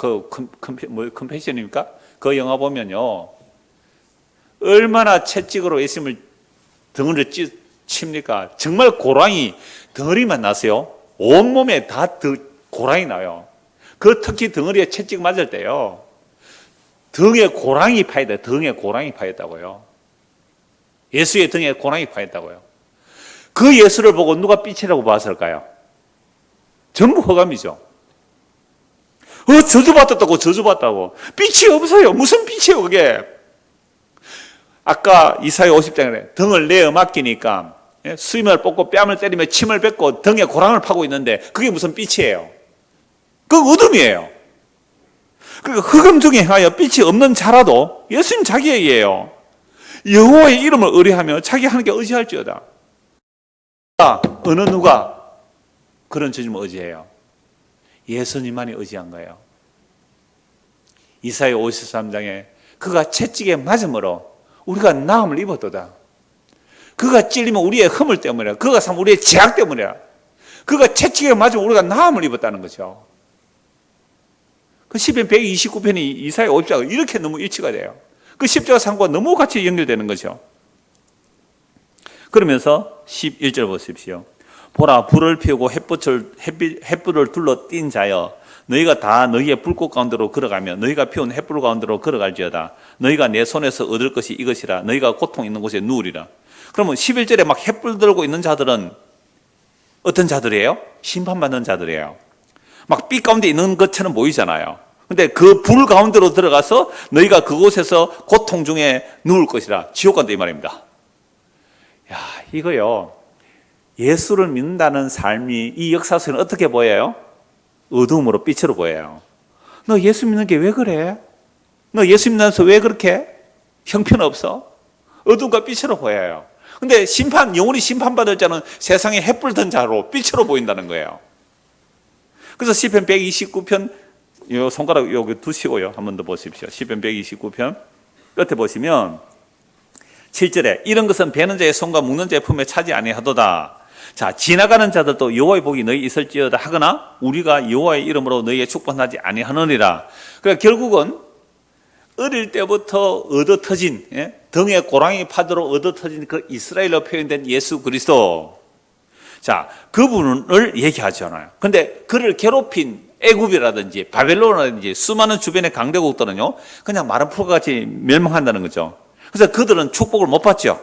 컴패션입니까? 그 영화 보면요, 얼마나 채찍으로 예수님을 덩어리를 칩니까? 정말 고랑이 덩어리만 나세요. 온몸에 다 고랑이 나요. 그 특히 덩어리에 채찍 맞을 때요, 등에 고랑이 파였다. 등에 고랑이 파였다고요. 예수의 등에 고랑이 파였다고요. 그 예수를 보고 누가 빛이라고 봤을까요? 전부 흑암이죠. 저주받았다고. 빛이 없어요. 무슨 빛이에요 그게? 아까 이사야 50장에 등을 내어 맡기니까 수염을 뽑고 뺨을 때리며 침을 뱉고 등에 고랑을 파고 있는데 그게 무슨 빛이에요? 그 어둠이에요. 그러니까 흑암 중에 행하여 빛이 없는 자라도 예수님 자기에게요, 여호와의 이름을 의뢰하며 자기 하나님께 의지할지어다. 어느 누가 그런 주님을 의지해요? 예수님만이 의지한 거예요. 이사야 53장에 그가 채찍에 맞음으로 우리가 나음을 입었도다. 그가 찔리면 우리의 허물 때문이라. 그가 삼 우리의 죄악 때문이라. 그가 채찍에 맞으면 우리가 나음을 입었다는 거죠. 그 시편 129편이 이사야 50장과 이렇게 너무 일치가 돼요. 그 십자가 상고가 너무 같이 연결되는 거죠. 그러면서 11절 보십시오. 보라, 불을 피우고 햇불을 둘러 띈 자여, 너희가 다 너희의 불꽃 가운데로 걸어가며 너희가 피운 햇불 가운데로 걸어갈지어다. 너희가 내 손에서 얻을 것이 이것이라. 너희가 고통 있는 곳에 누우리라. 그러면 11절에 막 햇불 들고 있는 자들은 어떤 자들이에요? 심판받는 자들이에요. 막 빛 가운데 있는 것처럼 보이잖아요. 근데 그 불 가운데로 들어가서 너희가 그곳에서 고통 중에 누울 것이라. 지옥 간다 이 말입니다. 야, 이거요. 예수를 믿는다는 삶이 이 역사 속에는 어떻게 보여요? 어두움으로 빛으로 보여요. 너 예수 믿는 게 왜 그래? 너 예수 믿는서 왜 그렇게 형편없어? 어두움과 빛으로 보여요. 근데 영원히 심판받을 자는 세상에 햇불 든 자로 빛으로 보인다는 거예요. 그래서 시편 129편 요 손가락 여기 두시고요. 한 번 더 보십시오. 시편 129편 끝에 보시면 7절에 이런 것은 베는 자의 손과 묶는 자의 품에 차지 아니하도다. 자, 지나가는 자들도 여호와의 복이 너희 있을지어다 하거나 우리가 여호와의 이름으로 너희의 축복하지 아니하느니라. 그러니까 결국은 어릴 때부터 얻어터진, 등에 고랑이 파도로 얻어터진 그 이스라엘로 표현된 예수 그리스도. 자, 그분을 얘기하잖아요. 근데 그를 괴롭힌 애굽이라든지 바벨론이라든지 수많은 주변의 강대국들은요, 그냥 마른 풀과 같이 멸망한다는 거죠. 그래서 그들은 축복을 못 받죠.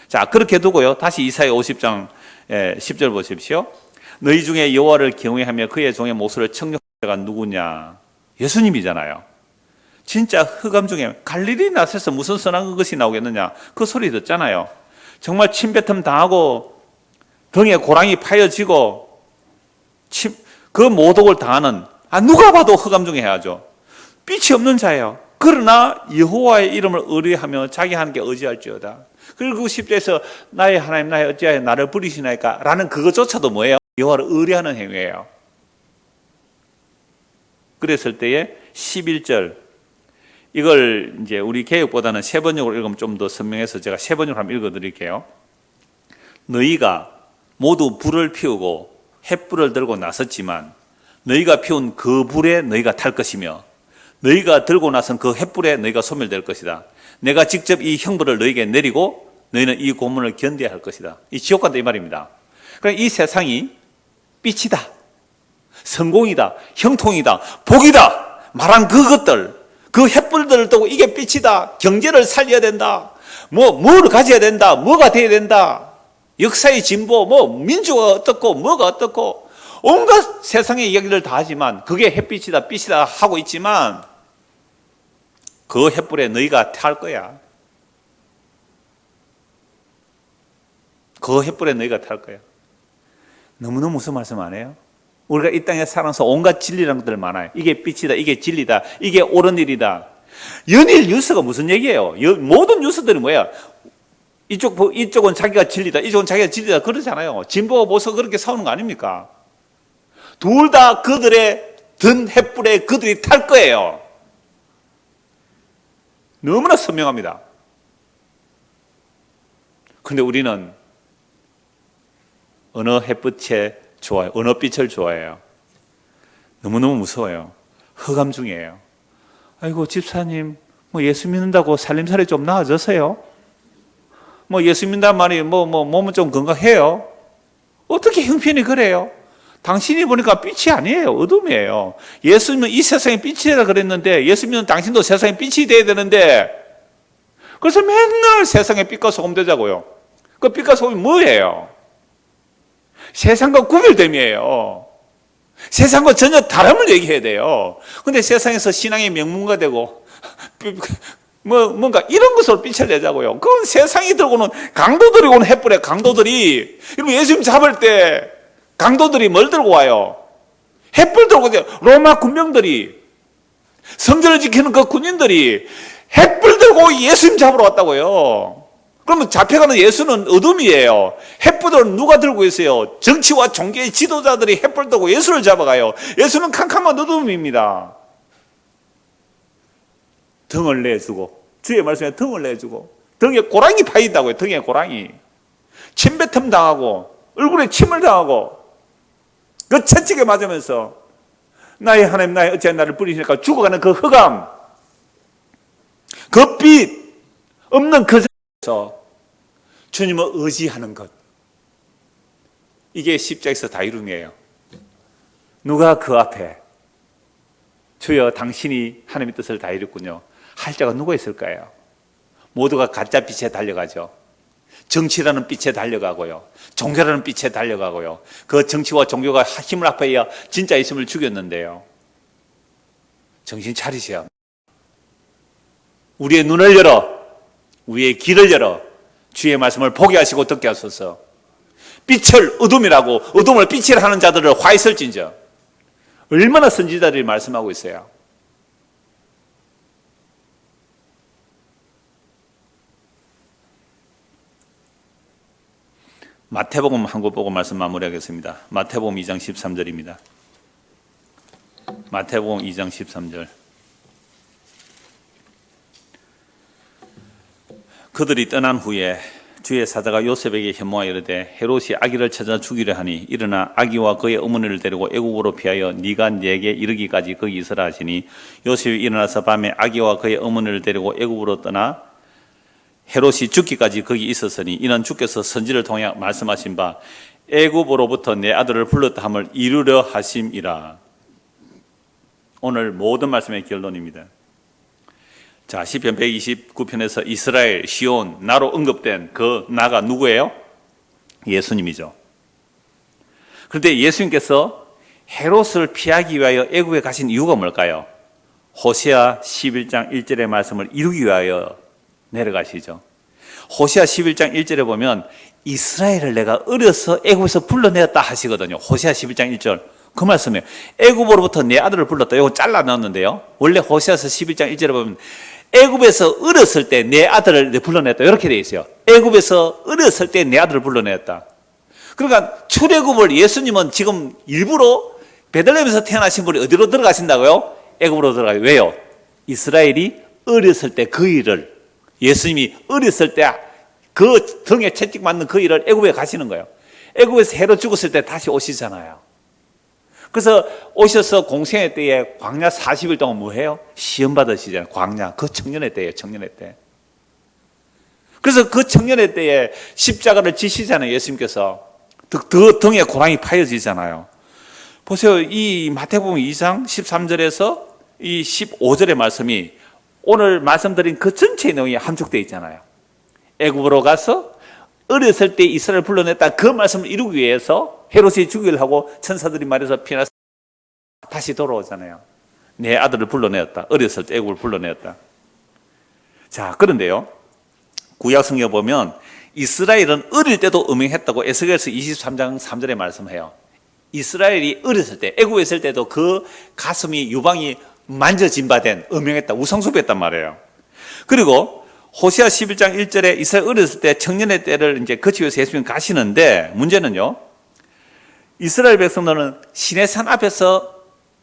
자, 그렇게 두고요. 다시 이사야 50장 10절 보십시오. 너희 중에 여호와를 경외하며 그의 종의 모습을 청종한 자가 누구냐? 예수님이잖아요. 진짜 흑암 중에 갈릴리 나서서 무슨 선한 것이 나오겠느냐? 그 소리 듣잖아요. 정말 침뱉음 당하고 등에 고랑이 파여지고 그 모독을 당하는, 누가 봐도 흑암 중에 해야죠. 빛이 없는 자예요. 그러나 여호와의 이름을 의뢰하며 자기 하나님께 의지할지어다. 그리고 10절에서 나의 하나님 나의 어찌하여 나를 버리시나이까 라는 그것조차도 뭐예요? 여호와를 의뢰하는 행위예요. 그랬을 때에 11절 이걸 이제 우리 개역보다는 세번역으로 읽으면 좀 더 선명해서 제가 세번역으로 한번 읽어드릴게요. 너희가 모두 불을 피우고 햇불을 들고 나섰지만 너희가 피운 그 불에 너희가 탈 것이며 너희가 들고 나선 그 햇불에 너희가 소멸될 것이다. 내가 직접 이 형벌을 너희에게 내리고 너희는 이 고문을 견뎌야 할 것이다. 이 지옥 간다 이 말입니다. 그러니까 이 세상이 빛이다, 성공이다, 형통이다, 복이다 말한 그것들, 그 햇불들을 두고 이게 빛이다, 경제를 살려야 된다, 뭐를 가져야 된다, 뭐가 돼야 된다, 역사의 진보, 민주가 어떻고 뭐가 어떻고 온갖 세상의 이야기를 다 하지만 그게 햇빛이다, 빛이다 하고 있지만 그 햇불에 너희가 탈 거야. 그 햇불에 너희가 탈 거야. 너무너무 무슨 말씀 안 해요? 우리가 이 땅에 살아서 온갖 진리라는 것들 많아요. 이게 빛이다, 이게 진리다, 이게 옳은 일이다. 연일 뉴스가 무슨 얘기예요? 모든 뉴스들이 뭐야? 이쪽은 자기가 진리다, 이쪽은 자기가 진리다 그러잖아요. 진보가 보서 그렇게 싸우는 거 아닙니까? 둘 다 그들의 든 햇불에 그들이 탈 거예요. 너무나 선명합니다. 근데 우리는 어느 햇빛에 좋아요? 어느 빛을 좋아해요? 너무너무 무서워요. 흑암 중이에요. 아이고 집사님 예수 믿는다고 살림살이 좀 나아졌어요? 예수 믿는다는 말이 몸은 좀 건강해요? 어떻게 형편이 그래요? 당신이 보니까 빛이 아니에요. 어둠이에요. 예수님은 이 세상의 빛이라 그랬는데 예수 믿는 당신도 세상의 빛이 돼야 되는데 그래서 맨날 세상의 빛과 소금 되자고요. 그 빛과 소금이 뭐예요? 세상과 구별됨이에요. 세상과 전혀 다름을 얘기해야 돼요. 근데 세상에서 신앙의 명문가 되고 뭔가 이런 것으로 빛을 내자고요. 그건 세상이 들고 오는 강도들이 오는 햇불에 강도들이 여러분 예수님 잡을 때 강도들이 뭘 들고 와요? 햇불 들고 와요. 로마 군병들이 성전을 지키는 그 군인들이 햇불 들고 예수님 잡으러 왔다고요. 그러면 잡혀가는 예수는 어둠이에요. 햇불은 누가 들고 있어요? 정치와 종교의 지도자들이 햇불 들고 예수를 잡아가요. 예수는 캄캄한 어둠입니다. 등을 내주고, 주의 말씀에 등을 내주고, 등에 고랑이 파인다고요. 등에 고랑이. 침뱉음 당하고 얼굴에 침을 당하고 그 채찍에 맞으면서 나의 하나님 나의 어찌하여 나를 버리시니까 죽어가는 그 흑암, 그 빛 없는 그 세상에서 주님을 의지하는 것, 이게 십자가에서 다 이룬이에요. 누가 그 앞에 주여 당신이 하나님의 뜻을 다 이뤘군요 할 자가 누가 있을까요? 모두가 가짜 빛에 달려가죠. 정치라는 빛에 달려가고요, 종교라는 빛에 달려가고요. 그 정치와 종교가 힘을 합하여 진짜 예수님을 죽였는데요. 정신 차리세요. 우리의 눈을 열어, 우리의 길을 열어 주의 말씀을 보게 하시고 듣게 하소서. 빛을 어둠이라고 어둠을 빛이라 하는 자들을 화 있을진저. 얼마나 선지자들이 말씀하고 있어요. 마태복음 한 권 보고 말씀 마무리하겠습니다. 마태복음 2장 13절입니다. 마태복음 2장 13절. 그들이 떠난 후에 주의 사자가 요셉에게 현모하여 이르되 헤롯이 아기를 찾아 죽이려 하니 일어나 아기와 그의 어머니를 데리고 애국으로 피하여 네가 내게 이르기까지 거기 있으라 하시니 요셉이 일어나서 밤에 아기와 그의 어머니를 데리고 애국으로 떠나 헤롯이 죽기까지 거기 있었으니 이는 주께서 선지를 통해 말씀하신 바 애굽으로부터 내 아들을 불렀다 함을 이루려 하심이라. 오늘 모든 말씀의 결론입니다. 자, 시편 129편에서 이스라엘, 시온, 나로 언급된 그 나가 누구예요? 예수님이죠. 그런데 예수님께서 헤롯을 피하기 위하여 애굽에 가신 이유가 뭘까요? 호세아 11장 1절의 말씀을 이루기 위하여 내려가시죠. 호세아 11장 1절에 보면 이스라엘을 내가 어려서 애굽에서 불러내었다 하시거든요. 호세아 11장 1절 그 말씀이에요. 애굽으로부터 내 아들을 불렀다. 이거 잘라 넣었는데요. 원래 호세아서 11장 1절에 보면 애굽에서 어렸을 때 내 아들을 불러냈다 이렇게 되어 있어요. 애굽에서 어렸을 때 내 아들을 불러냈다. 그러니까 출애굽을 예수님은 지금 일부러 베들레헴에서 태어나신 분이 어디로 들어가신다고요? 애굽으로 들어가요. 왜요? 이스라엘이 어렸을 때 그 일을, 예수님이 어렸을 때 그 등에 채찍 맞는 그 일을 애굽에 가시는 거예요. 애굽에서 헤롯 죽었을 때 다시 오시잖아요. 그래서 오셔서 공생의 때에 광야 40일 동안 뭐 해요? 시험 받으시잖아요. 광야, 그 청년의 때예요. 청년의 때. 그래서 그 청년의 때에 십자가를 지시잖아요. 예수님께서. 그 등에 고랑이 파여지잖아요. 보세요. 이 마태복음 2장 13절에서 이 15절의 말씀이 오늘 말씀드린 그 전체의 내용이 함축되어 있잖아요. 애굽으로 가서 어렸을 때 이스라엘을 불러냈다. 그 말씀을 이루기 위해서 헤롯이 죽이려 하고 천사들이 말해서 피나서 다시 돌아오잖아요. 내 아들을 불러내었다. 어렸을 때 애굽을 불러내었다. 자, 그런데요, 구약 성경 보면 이스라엘은 어릴 때도 음행했다고 에스겔서 23장 3절에 말씀해요. 이스라엘이 어렸을 때, 애굽에 있을 때도 그 가슴이 유방이 만져진 바 된 음행했다, 우상숭배했단 말이에요. 그리고 호세아 11장 1절에 이스라엘 어렸을 때 청년의 때를 이제 거치기 위해서 예수님 가시는데, 문제는요, 이스라엘 백성들은 시내산 앞에서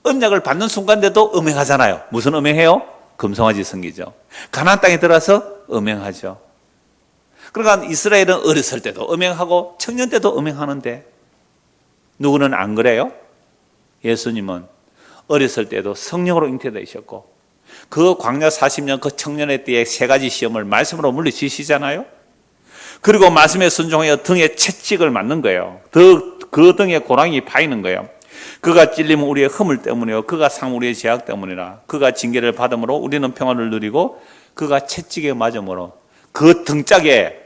언약을 받는 순간에도 음행하잖아요. 무슨 음행해요? 금송아지 섬기죠. 가나안 땅에 들어와서 음행하죠. 그러니까 이스라엘은 어렸을 때도 음행하고 청년 때도 음행하는데 누구는 안 그래요? 예수님은 어렸을 때도 성령으로 잉태되셨고 그 광야 40년 그 청년의 때에 세 가지 시험을 말씀으로 물리치시잖아요. 그리고 말씀에 순종하여 등에 채찍을 맞는 거예요. 그 등에 고랑이 파이는 거예요. 그가 찔림은 우리의 허물 때문이요 그가 상 우리의 죄악 때문이라. 그가 징계를 받음으로 우리는 평안을 누리고 그가 채찍에 맞음으로 그 등짝에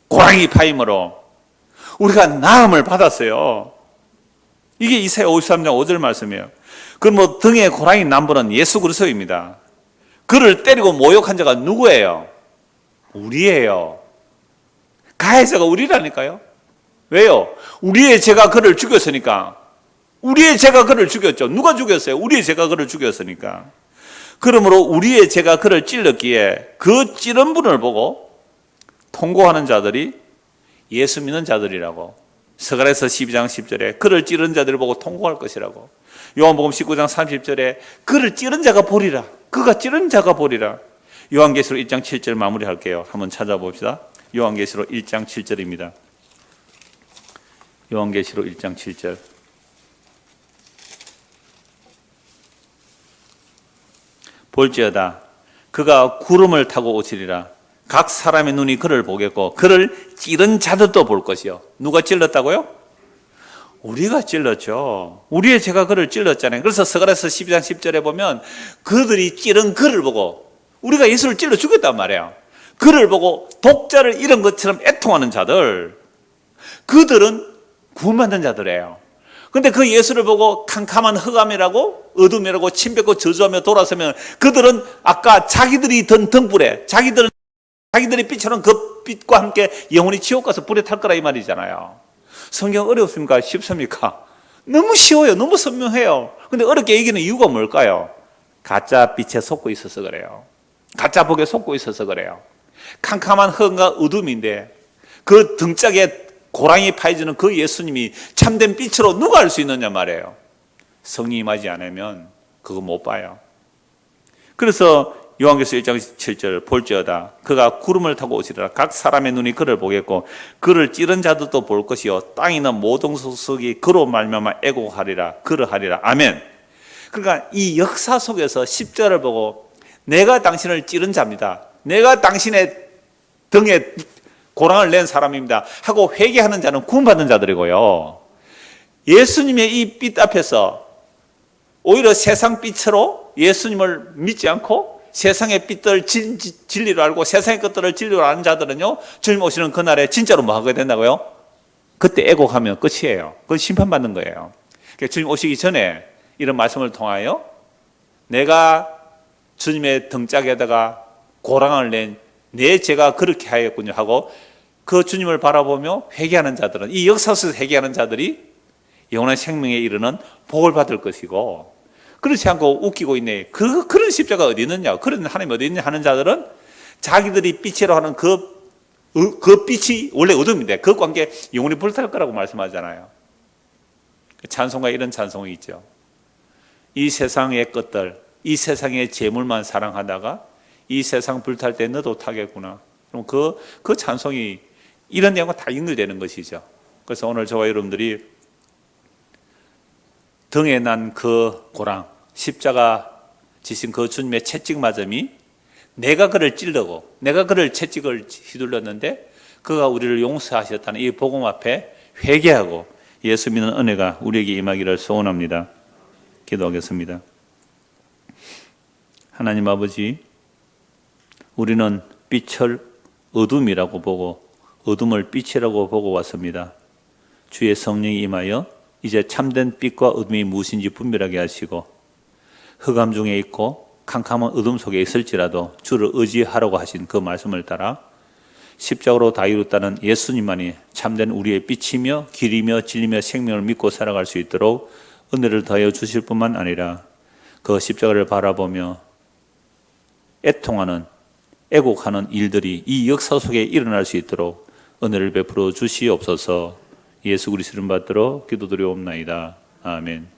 고랑이 파임으로 우리가 나음을 받았어요. 이게 이사야 53장 5절 말씀이에요. 그럼 등에 고랑이 난 분은 예수 그리스도입니다. 그를 때리고 모욕한 자가 누구예요? 우리예요. 가해자가 우리라니까요. 왜요? 우리의 죄가 그를 죽였으니까. 우리의 죄가 그를 죽였죠. 누가 죽였어요? 우리의 죄가 그를 죽였으니까. 그러므로 우리의 죄가 그를 찔렀기에 그 찌른 분을 보고 통고하는 자들이 예수 믿는 자들이라고. 스가랴서 12장 10절에 그를 찌른 자들을 보고 통고할 것이라고. 요한복음 19장 30절에 그를 찌른 자가 보리라. 그가 찌른 자가 보리라. 요한계시록 1장 7절 마무리할게요. 한번 찾아봅시다. 요한계시록 1장 7절입니다. 요한계시록 1장 7절. 볼지어다 그가 구름을 타고 오시리라. 각 사람의 눈이 그를 보겠고 그를 찌른 자들도 볼 것이요. 누가 찔렀다고요? 우리가 찔렀죠. 우리의 죄가 그를 찔렀잖아요. 그래서 스가랴서 12장 10절에 보면 그들이 찌른 그를 보고, 우리가 예수를 찔러 죽였단 말이에요. 그를 보고 독자를 잃은 것처럼 애통하는 자들, 그들은 구원받는 자들이에요. 근데 그 예수를 보고 캄캄한 흑암이라고 어둠이라고 침뱉고 저주하며 돌아서면 그들은 아까 자기들이 든 등불에 자기들이 빛처럼 그 빛과 함께 영원히 지옥 가서 불에 탈 거라 이 말이잖아요. 성경 어렵습니까? 쉽습니까? 너무 쉬워요. 너무 선명해요. 근데 어렵게 얘기하는 이유가 뭘까요? 가짜 빛에 속고 있어서 그래요. 가짜 복에 속고 있어서 그래요. 캄캄한 흑암과 어둠인데 그 등짝에 고랑이 파여지는 그 예수님이 참된 빛으로 누가 알 수 있느냐 말이에요. 성령이 임하지 않으면 그거 못 봐요. 그래서 요한계시록 1장 7절 볼지어다 그가 구름을 타고 오시리라. 각 사람의 눈이 그를 보겠고 그를 찌른 자들도 볼 것이요 땅에 있는 모든 소속이 그로 말미암아 애곡하리라. 그러하리라. 아멘. 그러니까 이 역사 속에서 십자를 보고 내가 당신을 찌른 자입니다. 내가 당신의 등에 고랑을 낸 사람입니다 하고 회개하는 자는 구원받는 자들이고요. 예수님의 이 빛 앞에서 오히려 세상 빛으로 예수님을 믿지 않고 세상의 빛들 진리로 알고 세상의 것들을 진리로 아는 자들은요, 주님 오시는 그날에 진짜로 뭐 하게 된다고요? 그때 애곡하면 끝이에요. 그건 심판받는 거예요. 그러니까 주님 오시기 전에 이런 말씀을 통하여 내가 주님의 등짝에다가 고랑을 낸 내 죄가 그렇게 하였군요 하고 그 주님을 바라보며 회개하는 자들은, 이 역사 속에서 회개하는 자들이 영원한 생명에 이르는 복을 받을 것이고, 그렇지 않고 웃기고 있네. 그런 십자가 어디 있느냐, 그런 하나님 어디 있느냐 하는 자들은 자기들이 빛이라고 하는 그 빛이 원래 어둠인데 그 관계 영원히 불탈 거라고 말씀하잖아요. 찬송가 이런 찬송이 있죠. 이 세상의 것들, 이 세상의 재물만 사랑하다가 이 세상 불탈 때 너도 타겠구나. 그럼 그 찬송이 이런 내용과 다 연결되는 것이죠. 그래서 오늘 저와 여러분들이 등에 난 그 고랑, 십자가 지신 그 주님의 채찍 맞음이 내가 그를 찔르고 내가 그를 채찍을 휘둘렀는데 그가 우리를 용서하셨다는 이 복음 앞에 회개하고 예수 믿는 은혜가 우리에게 임하기를 소원합니다. 기도하겠습니다. 하나님 아버지, 우리는 빛을 어둠이라고 보고 어둠을 빛이라고 보고 왔습니다. 주의 성령이 임하여 이제 참된 빛과 어둠이 무엇인지 분별하게 하시고 흑암 중에 있고 캄캄한 어둠 속에 있을지라도 주를 의지하라고 하신 그 말씀을 따라 십자가로 다 이뤘다는 예수님만이 참된 우리의 빛이며 길이며 진리며 생명을 믿고 살아갈 수 있도록 은혜를 더하여 주실 뿐만 아니라 그 십자가를 바라보며 애통하는 애곡하는 일들이 이 역사 속에 일어날 수 있도록 은혜를 베풀어 주시옵소서. 예수 그리스도 이름 받들어 기도드리옵나이다. 아멘.